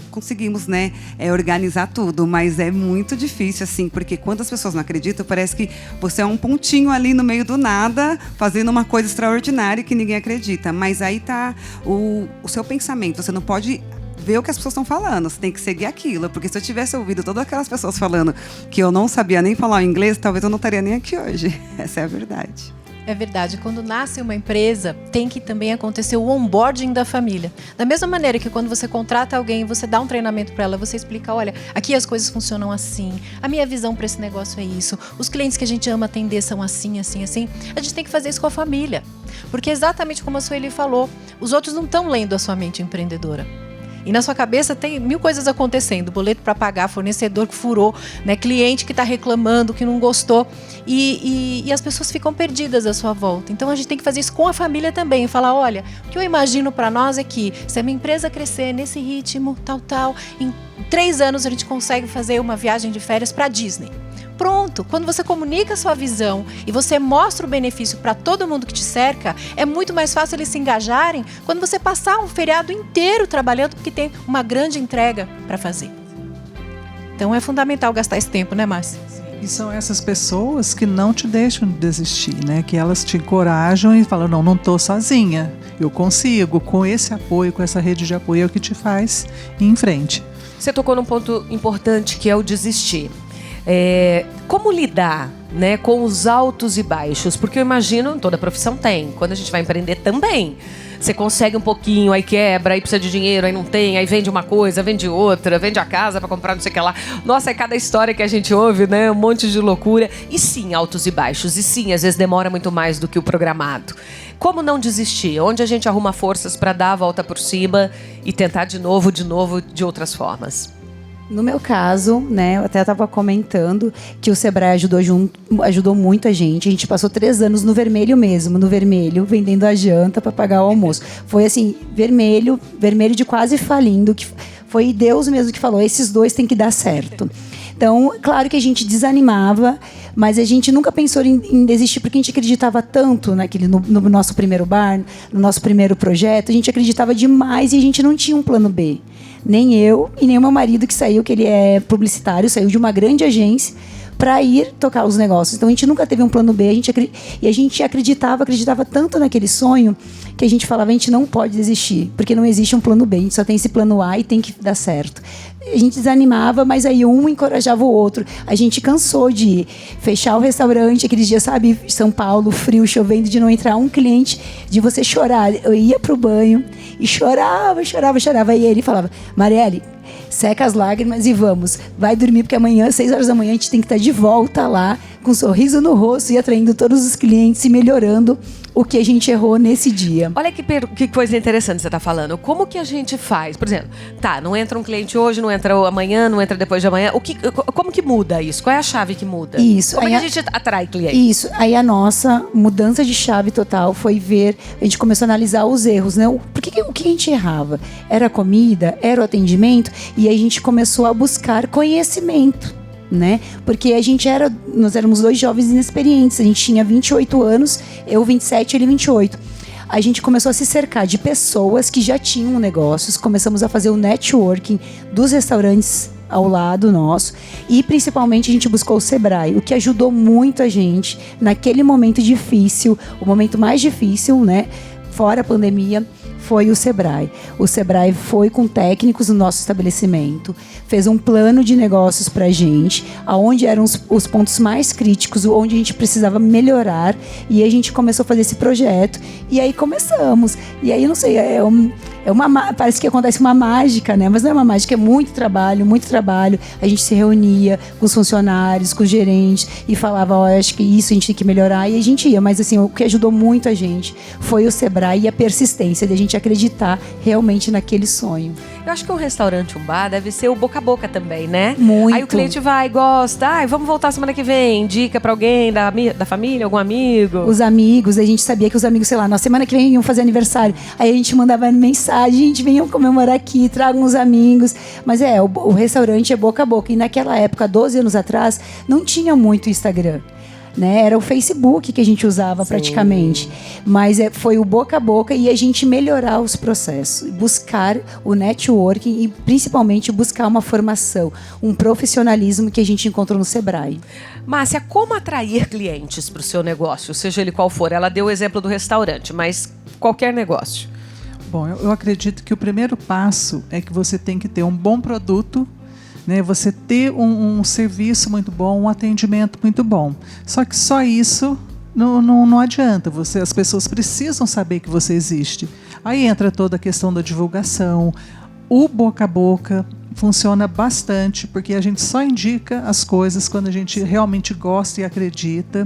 conseguimos, né, organizar tudo. Mas é muito difícil, assim, porque quando as pessoas não acreditam, parece que você é um pontinho ali no meio do nada, fazendo uma coisa extraordinária que ninguém acredita. Mas aí tá o seu pensamento. Você não pode ver o que as pessoas estão falando, você tem que seguir aquilo. Porque se eu tivesse ouvido todas aquelas pessoas falando que eu não sabia nem falar o inglês, talvez eu não estaria nem aqui hoje. Essa é a verdade. É verdade, quando nasce uma empresa, tem que também acontecer o onboarding da família. Da mesma maneira que quando você contrata alguém, você dá um treinamento para ela, você explica, olha, aqui as coisas funcionam assim, a minha visão para esse negócio é isso, os clientes que a gente ama atender são assim, assim, assim. A gente tem que fazer isso com a família. Porque exatamente como a Sueli falou, os outros não estão lendo a sua mente empreendedora. E na sua cabeça tem 1000 coisas acontecendo. Boleto para pagar, fornecedor que furou, né? Cliente que está reclamando, que não gostou. E as pessoas ficam perdidas à sua volta. Então, a gente tem que fazer isso com a família também. Falar, olha, o que eu imagino para nós é que se a minha empresa crescer nesse ritmo, tal, em 3 anos a gente consegue fazer uma viagem de férias para Disney. Pronto, quando você comunica a sua visão e você mostra o benefício para todo mundo que te cerca, é muito mais fácil eles se engajarem quando você passar um feriado inteiro trabalhando porque tem uma grande entrega para fazer. Então é fundamental gastar esse tempo, né, Márcia? E são essas pessoas que não te deixam desistir, né? Que elas te encorajam e falam, não estou sozinha, eu consigo, com esse apoio, com essa rede de apoio é o que te faz ir em frente. Você tocou num ponto importante que é o desistir. Como lidar, né, com os altos e baixos? Porque eu imagino, toda profissão tem. Quando a gente vai empreender também. Você consegue um pouquinho, aí quebra, aí precisa de dinheiro, aí não tem, aí vende uma coisa, vende outra, vende a casa para comprar não sei o que lá. Nossa, é cada história que a gente ouve, né? Um monte de loucura. E sim, altos e baixos. E sim, às vezes demora muito mais do que o programado. Como não desistir? Onde a gente arruma forças para dar a volta por cima e tentar de novo, de outras formas? No meu caso, né, eu até estava comentando que o Sebrae ajudou muito a gente. A gente passou 3 anos no vermelho mesmo, vendendo a janta para pagar o almoço. Foi assim, vermelho de quase falindo, que foi Deus mesmo que falou, esses 2 têm que dar certo. Então, claro que a gente desanimava, mas a gente nunca pensou em desistir, porque a gente acreditava tanto no nosso primeiro bar, no nosso primeiro projeto, a gente acreditava demais e a gente não tinha um plano B. Nem eu e nem o meu marido, que saiu, que ele é publicitário, saiu de uma grande agência para ir tocar os negócios. Então a gente nunca teve um plano B, e a gente acreditava tanto naquele sonho que a gente falava, a gente não pode desistir, porque não existe um plano B, a gente só tem esse plano A e tem que dar certo. A gente desanimava, mas aí um encorajava o outro. A gente cansou de fechar o restaurante, aqueles dias, sabe, São Paulo, frio, chovendo, de não entrar um cliente, de você chorar. Eu ia pro banho e chorava. E ele falava, Marielle, seca as lágrimas e vamos. Vai dormir, porque amanhã, 6 horas da manhã, a gente tem que estar de volta lá, com um sorriso no rosto e atraindo todos os clientes e melhorando o que a gente errou nesse dia. Olha que coisa interessante você está falando. Como que a gente faz? Por exemplo, não entra um cliente hoje, não entra amanhã, não entra depois de amanhã. Como que muda isso? Qual é a chave que muda? Isso. Como é que a gente atrai cliente? Isso. Aí a nossa mudança de chave total foi a gente começou a analisar os erros, né? O que a gente errava? Era a comida? Era o atendimento? E aí a gente começou a buscar conhecimento, né? Porque nós éramos 2 jovens inexperientes, a gente tinha 28 anos, eu 27, ele 28. A gente começou a se cercar de pessoas que já tinham negócios, começamos a fazer o networking dos restaurantes ao lado nosso e principalmente a gente buscou o Sebrae, o que ajudou muito a gente naquele momento difícil, o momento mais difícil, né? Fora a pandemia, foi o Sebrae. O Sebrae foi com técnicos no nosso estabelecimento, fez um plano de negócios para a gente, aonde eram os pontos mais críticos, onde a gente precisava melhorar, e a gente começou a fazer esse projeto, e aí começamos. E aí, não sei, parece que acontece uma mágica, né? Mas não é uma mágica, é muito trabalho. A gente se reunia com os funcionários, com os gerentes, e falava, acho que isso a gente tem que melhorar, e a gente ia. Mas assim, o que ajudou muito a gente foi o Sebrae e a persistência de a gente acreditar realmente naquele sonho. Eu acho que um restaurante, um bar, deve ser o boca a boca também, né? Muito. Aí o cliente vai, gosta, vamos voltar semana que vem, indica pra alguém da família, algum amigo. Os amigos, a gente sabia que os amigos, sei lá, na semana que vem iam fazer aniversário. Aí a gente mandava mensagem, gente, venham comemorar aqui, tragam os amigos. Mas o restaurante é boca a boca. E naquela época, 12 anos atrás, não tinha muito Instagram, né? Era o Facebook que a gente usava. Sim. Praticamente. Mas foi o boca a boca e a gente melhorar os processos, buscar o networking e principalmente buscar uma formação, um profissionalismo que a gente encontrou no Sebrae. Márcia, como atrair clientes para o seu negócio, seja ele qual for? Ela deu o exemplo do restaurante, mas qualquer negócio. Bom, eu acredito que o primeiro passo é que você tem que ter um bom produto, né? Você ter um serviço muito bom, um atendimento muito bom. Só que só isso não adianta. As pessoas precisam saber que você existe. Aí entra toda a questão da divulgação. O boca a boca funciona bastante, porque a gente só indica as coisas quando a gente realmente gosta e acredita.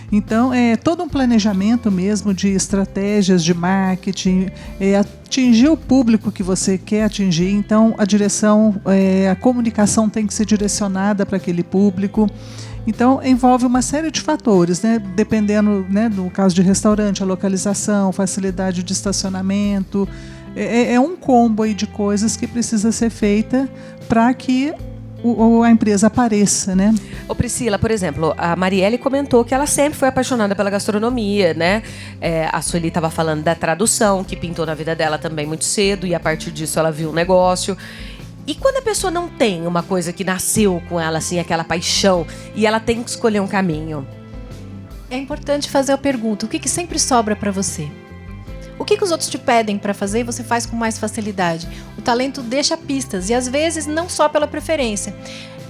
Então, é todo um planejamento mesmo de estratégias de marketing, atingir o público que você quer atingir. Então, a comunicação tem que ser direcionada para aquele público. Então, envolve uma série de fatores, né? Dependendo, né, no caso de restaurante, a localização, facilidade de estacionamento. É um combo aí de coisas que precisa ser feita para que a empresa apareça, né? Ô Priscila, por exemplo, a Marielle comentou que ela sempre foi apaixonada pela gastronomia, né? A Sueli estava falando da tradução, que pintou na vida dela também muito cedo, e a partir disso ela viu um negócio. E quando a pessoa não tem uma coisa que nasceu com ela, assim, aquela paixão, e ela tem que escolher um caminho? É importante fazer a pergunta: o que sempre sobra para você? O que os outros te pedem para fazer e você faz com mais facilidade? O talento deixa pistas, e às vezes não só pela preferência.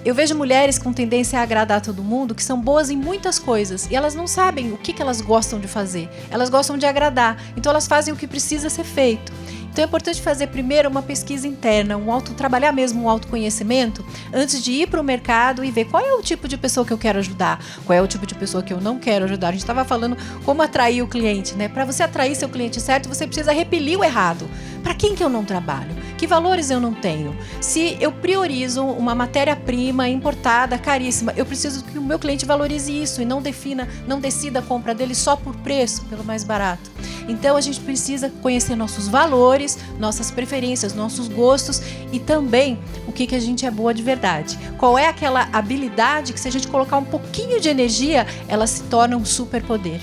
Eu vejo mulheres com tendência a agradar a todo mundo que são boas em muitas coisas e elas não sabem o que elas gostam de fazer. Elas gostam de agradar, então elas fazem o que precisa ser feito. Então é importante fazer primeiro uma pesquisa interna, trabalhar mesmo um autoconhecimento antes de ir para o mercado e ver qual é o tipo de pessoa que eu quero ajudar, qual é o tipo de pessoa que eu não quero ajudar. A gente estava falando como atrair o cliente, né? Para você atrair seu cliente certo, você precisa repelir o errado. Para quem que eu não trabalho? Que valores eu não tenho? Se eu priorizo uma matéria-prima importada, caríssima, eu preciso que o meu cliente valorize isso e não decida a compra dele só por preço, pelo mais barato. Então a gente precisa conhecer nossos valores, nossas preferências, nossos gostos e também o que a gente é boa de verdade. Qual é aquela habilidade que, se a gente colocar um pouquinho de energia, ela se torna um superpoder.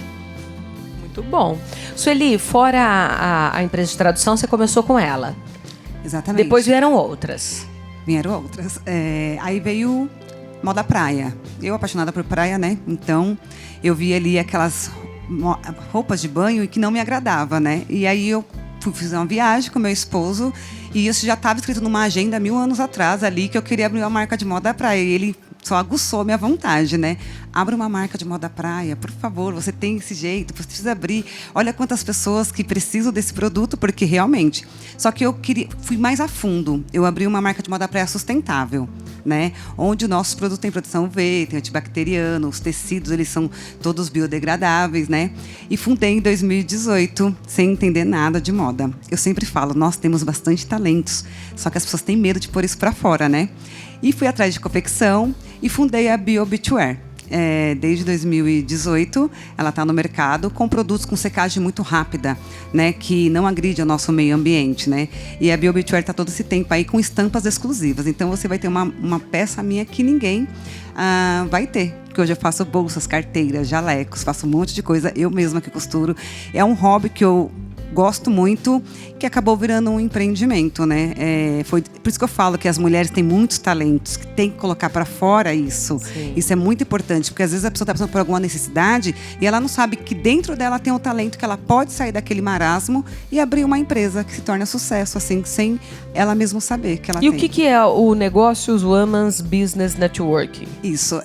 Muito bom. Sueli, fora a empresa de tradução, você começou com ela. Exatamente. Depois vieram outras. Vieram outras. Aí veio moda praia. Eu apaixonada por praia, né? Então, eu vi ali aquelas roupas de banho que não me agradava, né? E aí eu fiz uma viagem com meu esposo e isso já estava escrito numa agenda 1000 anos atrás ali, que eu queria abrir uma marca de moda praia. E ele só aguçou a minha vontade, né? Abra uma marca de moda praia, por favor, você tem esse jeito, você precisa abrir. Olha quantas pessoas que precisam desse produto, porque realmente. Só que fui mais a fundo. Eu abri uma marca de moda praia sustentável, né? Onde o nosso produto tem produção UV, tem antibacteriano, os tecidos, eles são todos biodegradáveis, né? E fundei em 2018, sem entender nada de moda. Eu sempre falo, nós temos bastante talentos, só que as pessoas têm medo de pôr isso para fora, né? E fui atrás de confecção e fundei a Bio Beachwear. Desde 2018, ela está no mercado com produtos com secagem muito rápida, né, que não agride o nosso meio ambiente, né? E a Bio Beachwear está todo esse tempo aí com estampas exclusivas. Então você vai ter uma peça minha que ninguém vai ter. Porque hoje eu faço bolsas, carteiras, jalecos, faço um monte de coisa, eu mesma que costuro. É um hobby que eu gosto muito, que acabou virando um empreendimento, né? Foi por isso que eu falo que as mulheres têm muitos talentos, que tem que colocar para fora isso. Sim. Isso é muito importante, porque às vezes a pessoa está passando por alguma necessidade e ela não sabe que dentro dela tem um talento, que ela pode sair daquele marasmo e abrir uma empresa que se torna sucesso, assim, sem ela mesma saber que ela tem. E o que é o Negócios Women's Business Network? Isso,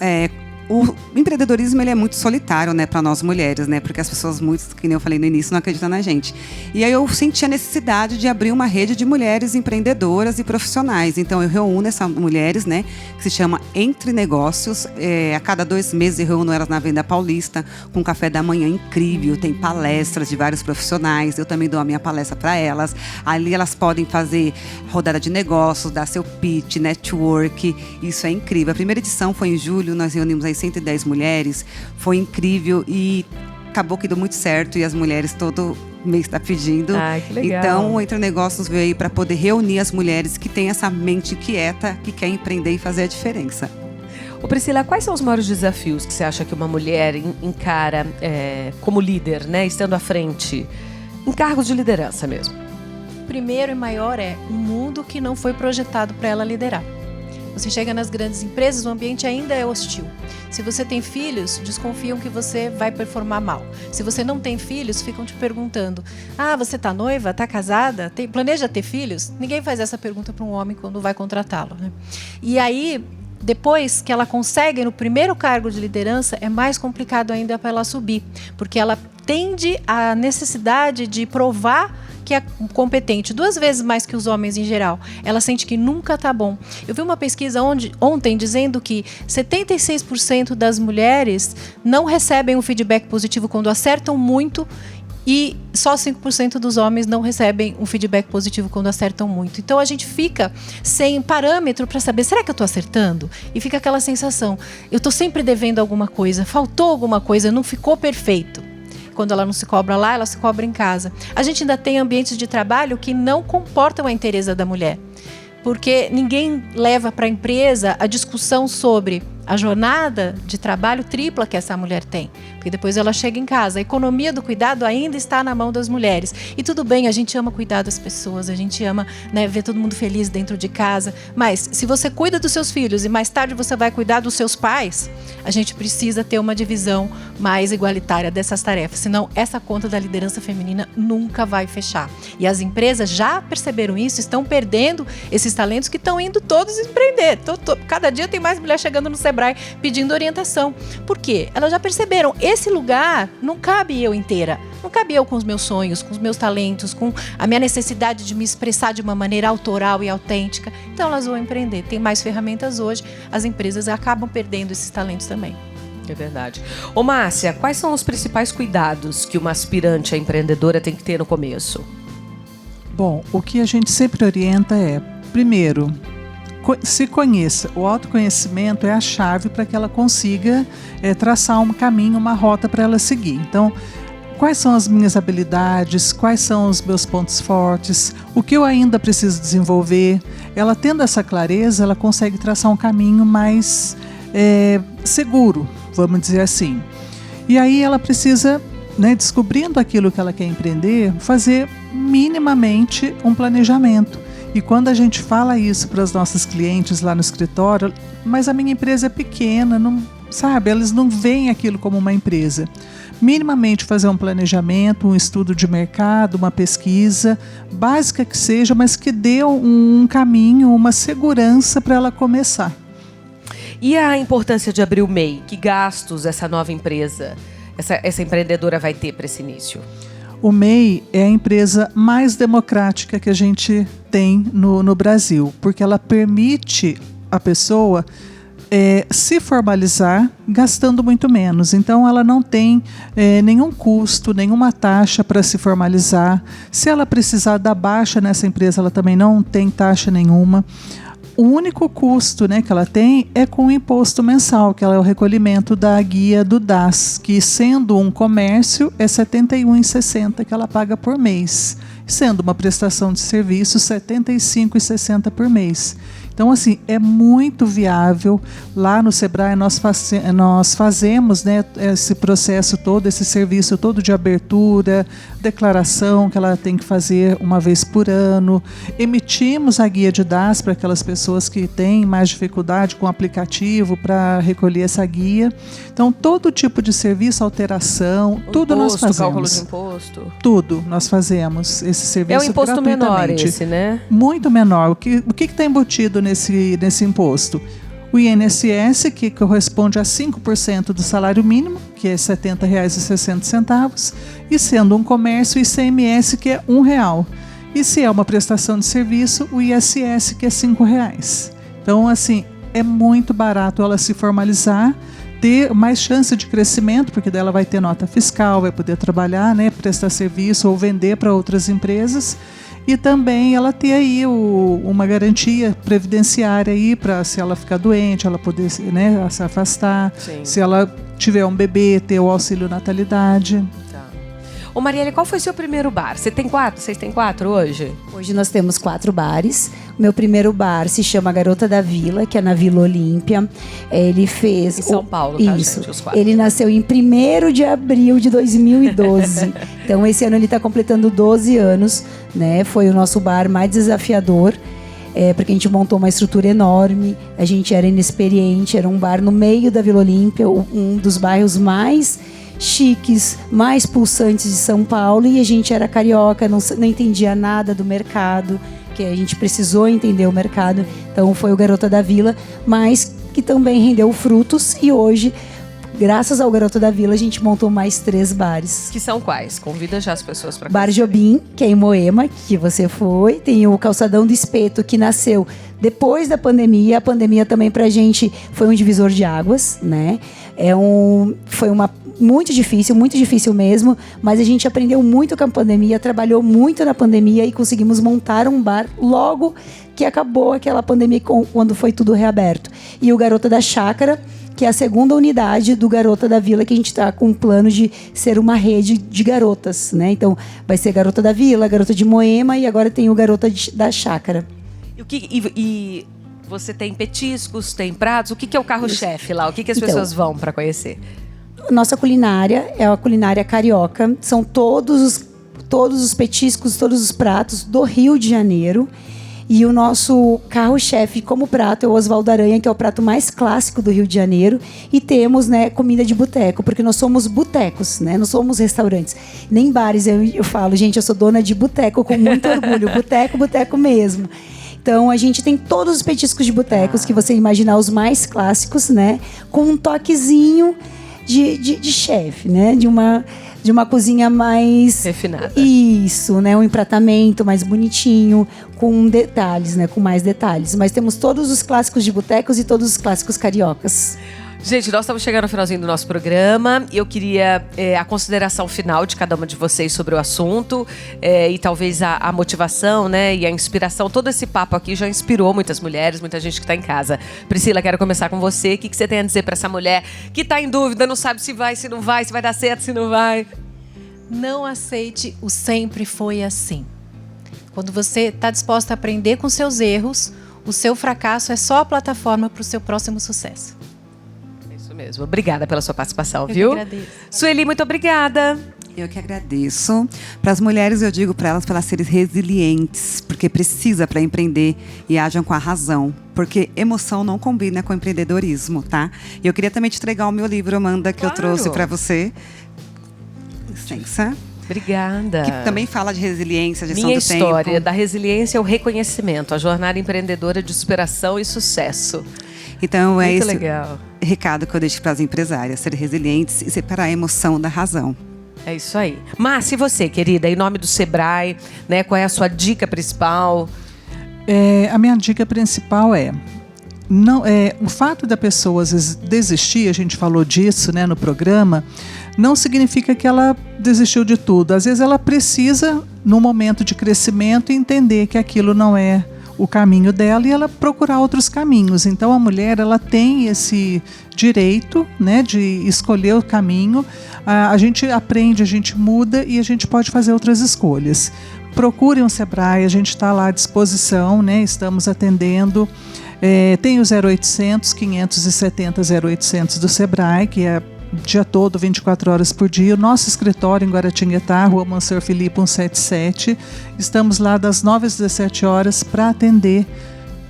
o empreendedorismo, ele é muito solitário, né, para nós mulheres, né, porque as pessoas, que nem eu falei no início, não acreditam na gente. E aí eu senti a necessidade de abrir uma rede de mulheres empreendedoras e profissionais. Então eu reúno essas mulheres, né, que se chama Entre Negócios. A cada 2 meses eu reúno elas na Venda Paulista, com um café da manhã incrível, tem palestras de vários profissionais, eu também dou a minha palestra para elas. Ali elas podem fazer rodada de negócios, dar seu pitch, network, isso é incrível. A primeira edição foi em julho, nós reunimos aí 110 mulheres, foi incrível e acabou que deu muito certo e as mulheres todo mês estão pedindo. Ai, que legal. Então o Entre Negócios veio aí para poder reunir as mulheres que têm essa mente inquieta, que quer empreender e fazer a diferença. Ô Priscila, quais são os maiores desafios que você acha que uma mulher encara como líder, né, estando à frente, em cargos de liderança mesmo? O primeiro e maior é um mundo que não foi projetado para ela liderar. Você chega nas grandes empresas, o ambiente ainda é hostil. Se você tem filhos, desconfiam que você vai performar mal. Se você não tem filhos, ficam te perguntando: você está noiva? Está casada? Planeja ter filhos? Ninguém faz essa pergunta para um homem quando vai contratá-lo, né? E aí, depois que ela consegue no primeiro cargo de liderança, é mais complicado ainda para ela subir, porque ela tende à necessidade de provar que é competente 2 vezes mais que os homens em geral. Ela sente que nunca está bom. Eu vi uma pesquisa ontem dizendo que 76% das mulheres não recebem um feedback positivo quando acertam muito e só 5% dos homens não recebem um feedback positivo quando acertam muito. Então a gente fica sem parâmetro para saber, será que eu estou acertando? E fica aquela sensação, eu estou sempre devendo alguma coisa, faltou alguma coisa, não ficou perfeito. Quando ela não se cobra lá, ela se cobra em casa. A gente ainda tem ambientes de trabalho que não comportam a inteireza da mulher. Porque ninguém leva para a empresa a discussão sobre a jornada de trabalho tripla que essa mulher tem. Porque depois ela chega em casa. A economia do cuidado ainda está na mão das mulheres. E tudo bem, a gente ama cuidar das pessoas, a gente ama, né, ver todo mundo feliz dentro de casa. Mas se você cuida dos seus filhos e mais tarde você vai cuidar dos seus pais, a gente precisa ter uma divisão mais igualitária dessas tarefas. Senão essa conta da liderança feminina nunca vai fechar. E as empresas já perceberam isso, estão perdendo esses talentos que estão indo todos empreender. Cada dia tem mais mulher chegando no Sebrae pedindo orientação. Por quê? Elas já perceberam, esse lugar não cabe eu inteira. Não cabe eu com os meus sonhos, com os meus talentos, com a minha necessidade de me expressar de uma maneira autoral e autêntica. Então elas vão empreender. Tem mais ferramentas hoje, as empresas acabam perdendo esses talentos também. É verdade. Ô Márcia, quais são os principais cuidados que uma aspirante a empreendedora tem que ter no começo? Bom, o que a gente sempre orienta é, primeiro, se conheça. O autoconhecimento é a chave para que ela consiga traçar um caminho, uma rota para ela seguir. Então, quais são as minhas habilidades, quais são os meus pontos fortes, o que eu ainda preciso desenvolver. Ela tendo essa clareza, ela consegue traçar um caminho mais seguro, vamos dizer assim. E aí ela precisa, né, descobrindo aquilo que ela quer empreender, fazer minimamente um planejamento. E quando a gente fala isso para os nossos clientes lá no escritório, mas a minha empresa é pequena, não, sabe? Eles não veem aquilo como uma empresa. Minimamente fazer um planejamento, um estudo de mercado, uma pesquisa, básica que seja, mas que dê um caminho, uma segurança para ela começar. E a importância de abrir o MEI? Que gastos essa nova empresa, essa empreendedora vai ter para esse início? O MEI é a empresa mais democrática que a gente tem no Brasil, porque ela permite a pessoa se formalizar gastando muito menos. Então, ela não tem nenhum custo, nenhuma taxa para se formalizar. Se ela precisar dar baixa nessa empresa, ela também não tem taxa nenhuma. O único custo, né, que ela tem é com o imposto mensal, que é o recolhimento da guia do DAS, que sendo um comércio é R$ 71,60 que ela paga por mês. Sendo uma prestação de serviço, R$ 75,60 por mês. Então, assim, é muito viável. Lá no Sebrae nós fazemos, né, esse processo todo, esse serviço todo de abertura, declaração que ela tem que fazer uma vez por ano. Emitimos a guia de DAS para aquelas pessoas que têm mais dificuldade com o aplicativo para recolher essa guia. Então, todo tipo de serviço, alteração, tudo nós fazemos. Cálculo de imposto? Tudo nós fazemos. Esse serviço é um imposto menor esse, né? Muito menor. O que está embutido nesse imposto? O INSS, que corresponde a 5% do salário mínimo, que é R$ 70,60, e sendo um comércio, o ICMS, que é R$ 1,00. E se é uma prestação de serviço, o ISS, que é R$ 5,00. Então, assim, é muito barato ela se formalizar, ter mais chance de crescimento, porque dela vai ter nota fiscal, vai poder trabalhar, né, prestar serviço ou vender para outras empresas. E também ela ter aí uma garantia previdenciária aí para, se ela ficar doente, ela poder, né, se afastar. Sim. Se ela tiver um bebê, ter o auxílio natalidade. Tá. Ô Marielle, qual foi seu primeiro bar? Você tem 4? Vocês têm 4 hoje? Hoje nós temos 4 bares. O meu primeiro bar se chama Garota da Vila, que é na Vila Olímpia. Ele fez... Em São Paulo, tá, isso. Gente? Os 4. Ele nasceu em 1º de abril de 2012. Então, esse ano ele está completando 12 anos, né? Foi o nosso bar mais desafiador, porque a gente montou uma estrutura enorme, a gente era inexperiente, era um bar no meio da Vila Olímpia, um dos bairros mais chiques, mais pulsantes de São Paulo, e a gente era carioca, não entendia nada do mercado, que a gente precisou entender o mercado, então foi o Garota da Vila, mas que também rendeu frutos, e hoje, graças ao Garota da Vila, a gente montou mais 3 bares. Que são quais? Convida já as pessoas para Bar Jobim, que é em Moema, que você foi. Tem o Calçadão do Espeto, que nasceu depois da pandemia. A pandemia também pra gente foi um divisor de águas, né? Foi muito difícil mesmo, mas a gente aprendeu muito com a pandemia, trabalhou muito na pandemia e conseguimos montar um bar logo que acabou aquela pandemia, quando foi tudo reaberto. E o Garota da Chácara, que é a segunda unidade do Garota da Vila, que a gente está com um plano de ser uma rede de garotas, né? Então, vai ser Garota da Vila, Garota de Moema e agora tem o Garota da Chácara. E você tem petiscos, tem pratos. O que é o carro-chefe lá? O que as Então, pessoas vão para conhecer? Nossa culinária é a culinária carioca. São todos os petiscos, todos os pratos do Rio de Janeiro. E o nosso carro-chefe como prato é o Osvaldo Aranha, que é o prato mais clássico do Rio de Janeiro. E temos, né, comida de boteco, porque nós somos botecos, né? Não somos restaurantes, nem bares. Eu falo, gente, eu sou dona de boteco com muito orgulho. Boteco mesmo. Então, a gente tem todos os petiscos de botecos que você imaginar, os mais clássicos, né? Com um toquezinho de chefe, né? De uma cozinha mais... refinada. Isso, né? Um empratamento mais bonitinho, com detalhes, né? Com mais detalhes. Mas temos todos os clássicos de botecos e todos os clássicos cariocas. Gente, nós estamos chegando ao finalzinho do nosso programa. Eu queria a consideração final de cada uma de vocês sobre o assunto e talvez a motivação, né, e a inspiração. Todo esse papo aqui já inspirou muitas mulheres, muita gente que está em casa. Priscila, quero começar com você. O que você tem a dizer para essa mulher que está em dúvida, não sabe se vai, se não vai, se vai dar certo, se não vai? Não aceite o sempre foi assim. Quando você está disposta a aprender com seus erros, o seu fracasso é só a plataforma para o seu próximo sucesso. Mesmo. Obrigada pela sua participação, Eu viu? que agradeço. Sueli, muito obrigada. Eu que agradeço. Para as mulheres, eu digo para elas serem resilientes, porque precisa para empreender e ajam com a razão, porque emoção não combina com empreendedorismo, tá? E eu queria também te entregar o meu livro, Amanda, que eu trouxe para você. Licença. Obrigada. Que também fala de resiliência, gestão Minha do tempo. história da resiliência é o reconhecimento, a jornada empreendedora de superação e sucesso. Então, é Muito esse legal. recado que eu deixo para as empresárias, ser resilientes e separar a emoção da razão. É isso aí. Márcia, e você, querida, em nome do Sebrae, né, qual é a sua dica principal? A minha dica principal o fato da pessoa às vezes desistir, a gente falou disso, né, no programa, não significa que ela desistiu de tudo. Às vezes ela precisa, num momento de crescimento, entender que aquilo não é o caminho dela e ela procurar outros caminhos. Então a mulher, ela tem esse direito, né, de escolher o caminho. A gente aprende, a gente muda e a gente pode fazer outras escolhas. Procurem o Sebrae, a gente está lá à disposição, né, estamos atendendo. Tem o 0800 570 0800 do Sebrae, que é dia todo, 24 horas por dia. O nosso escritório em Guaratinguetá, Rua Monsenhor Filipe 177. Estamos lá das 9 às 17 horas para atender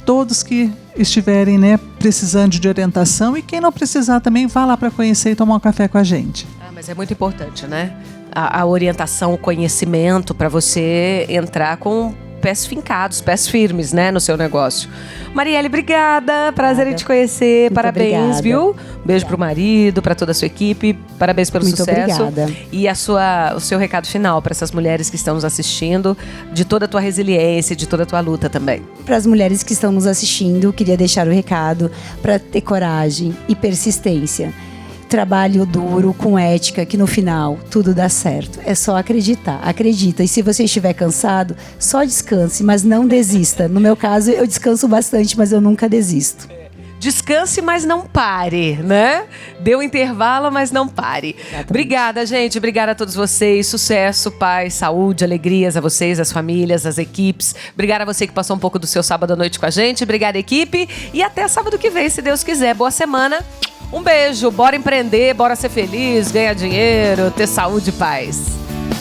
todos que estiverem, né, precisando de orientação. E quem não precisar também, vá lá para conhecer e tomar um café com a gente. Mas é muito importante, né? A orientação, o conhecimento para você entrar com pés fincados, pés firmes, né, no seu negócio. Marielle, obrigada. Prazer em te conhecer. Muito Parabéns, obrigada. viu? Beijo pro marido, para toda a sua equipe. Parabéns pelo Muito sucesso. obrigada. E o seu recado final para essas mulheres que estão nos assistindo, de toda a tua resiliência, de toda a tua luta também. Para as mulheres que estão nos assistindo, queria deixar o recado para ter coragem e persistência. Trabalho duro, com ética, que no final tudo dá certo. É só acreditar, acredita. E se você estiver cansado, só descanse, mas não desista. No meu caso, eu descanso bastante, mas eu nunca desisto. Descanse, mas não pare, né? Dê um intervalo, mas não pare. Exatamente. Obrigada, gente. Obrigada a todos vocês. Sucesso, paz, saúde, alegrias a vocês, as famílias, as equipes. Obrigada a você que passou um pouco do seu sábado à noite com a gente. Obrigada, equipe. E até sábado que vem, se Deus quiser. Boa semana. Um beijo. Bora empreender, bora ser feliz, ganhar dinheiro, ter saúde e paz.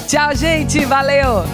Tchau, gente. Valeu.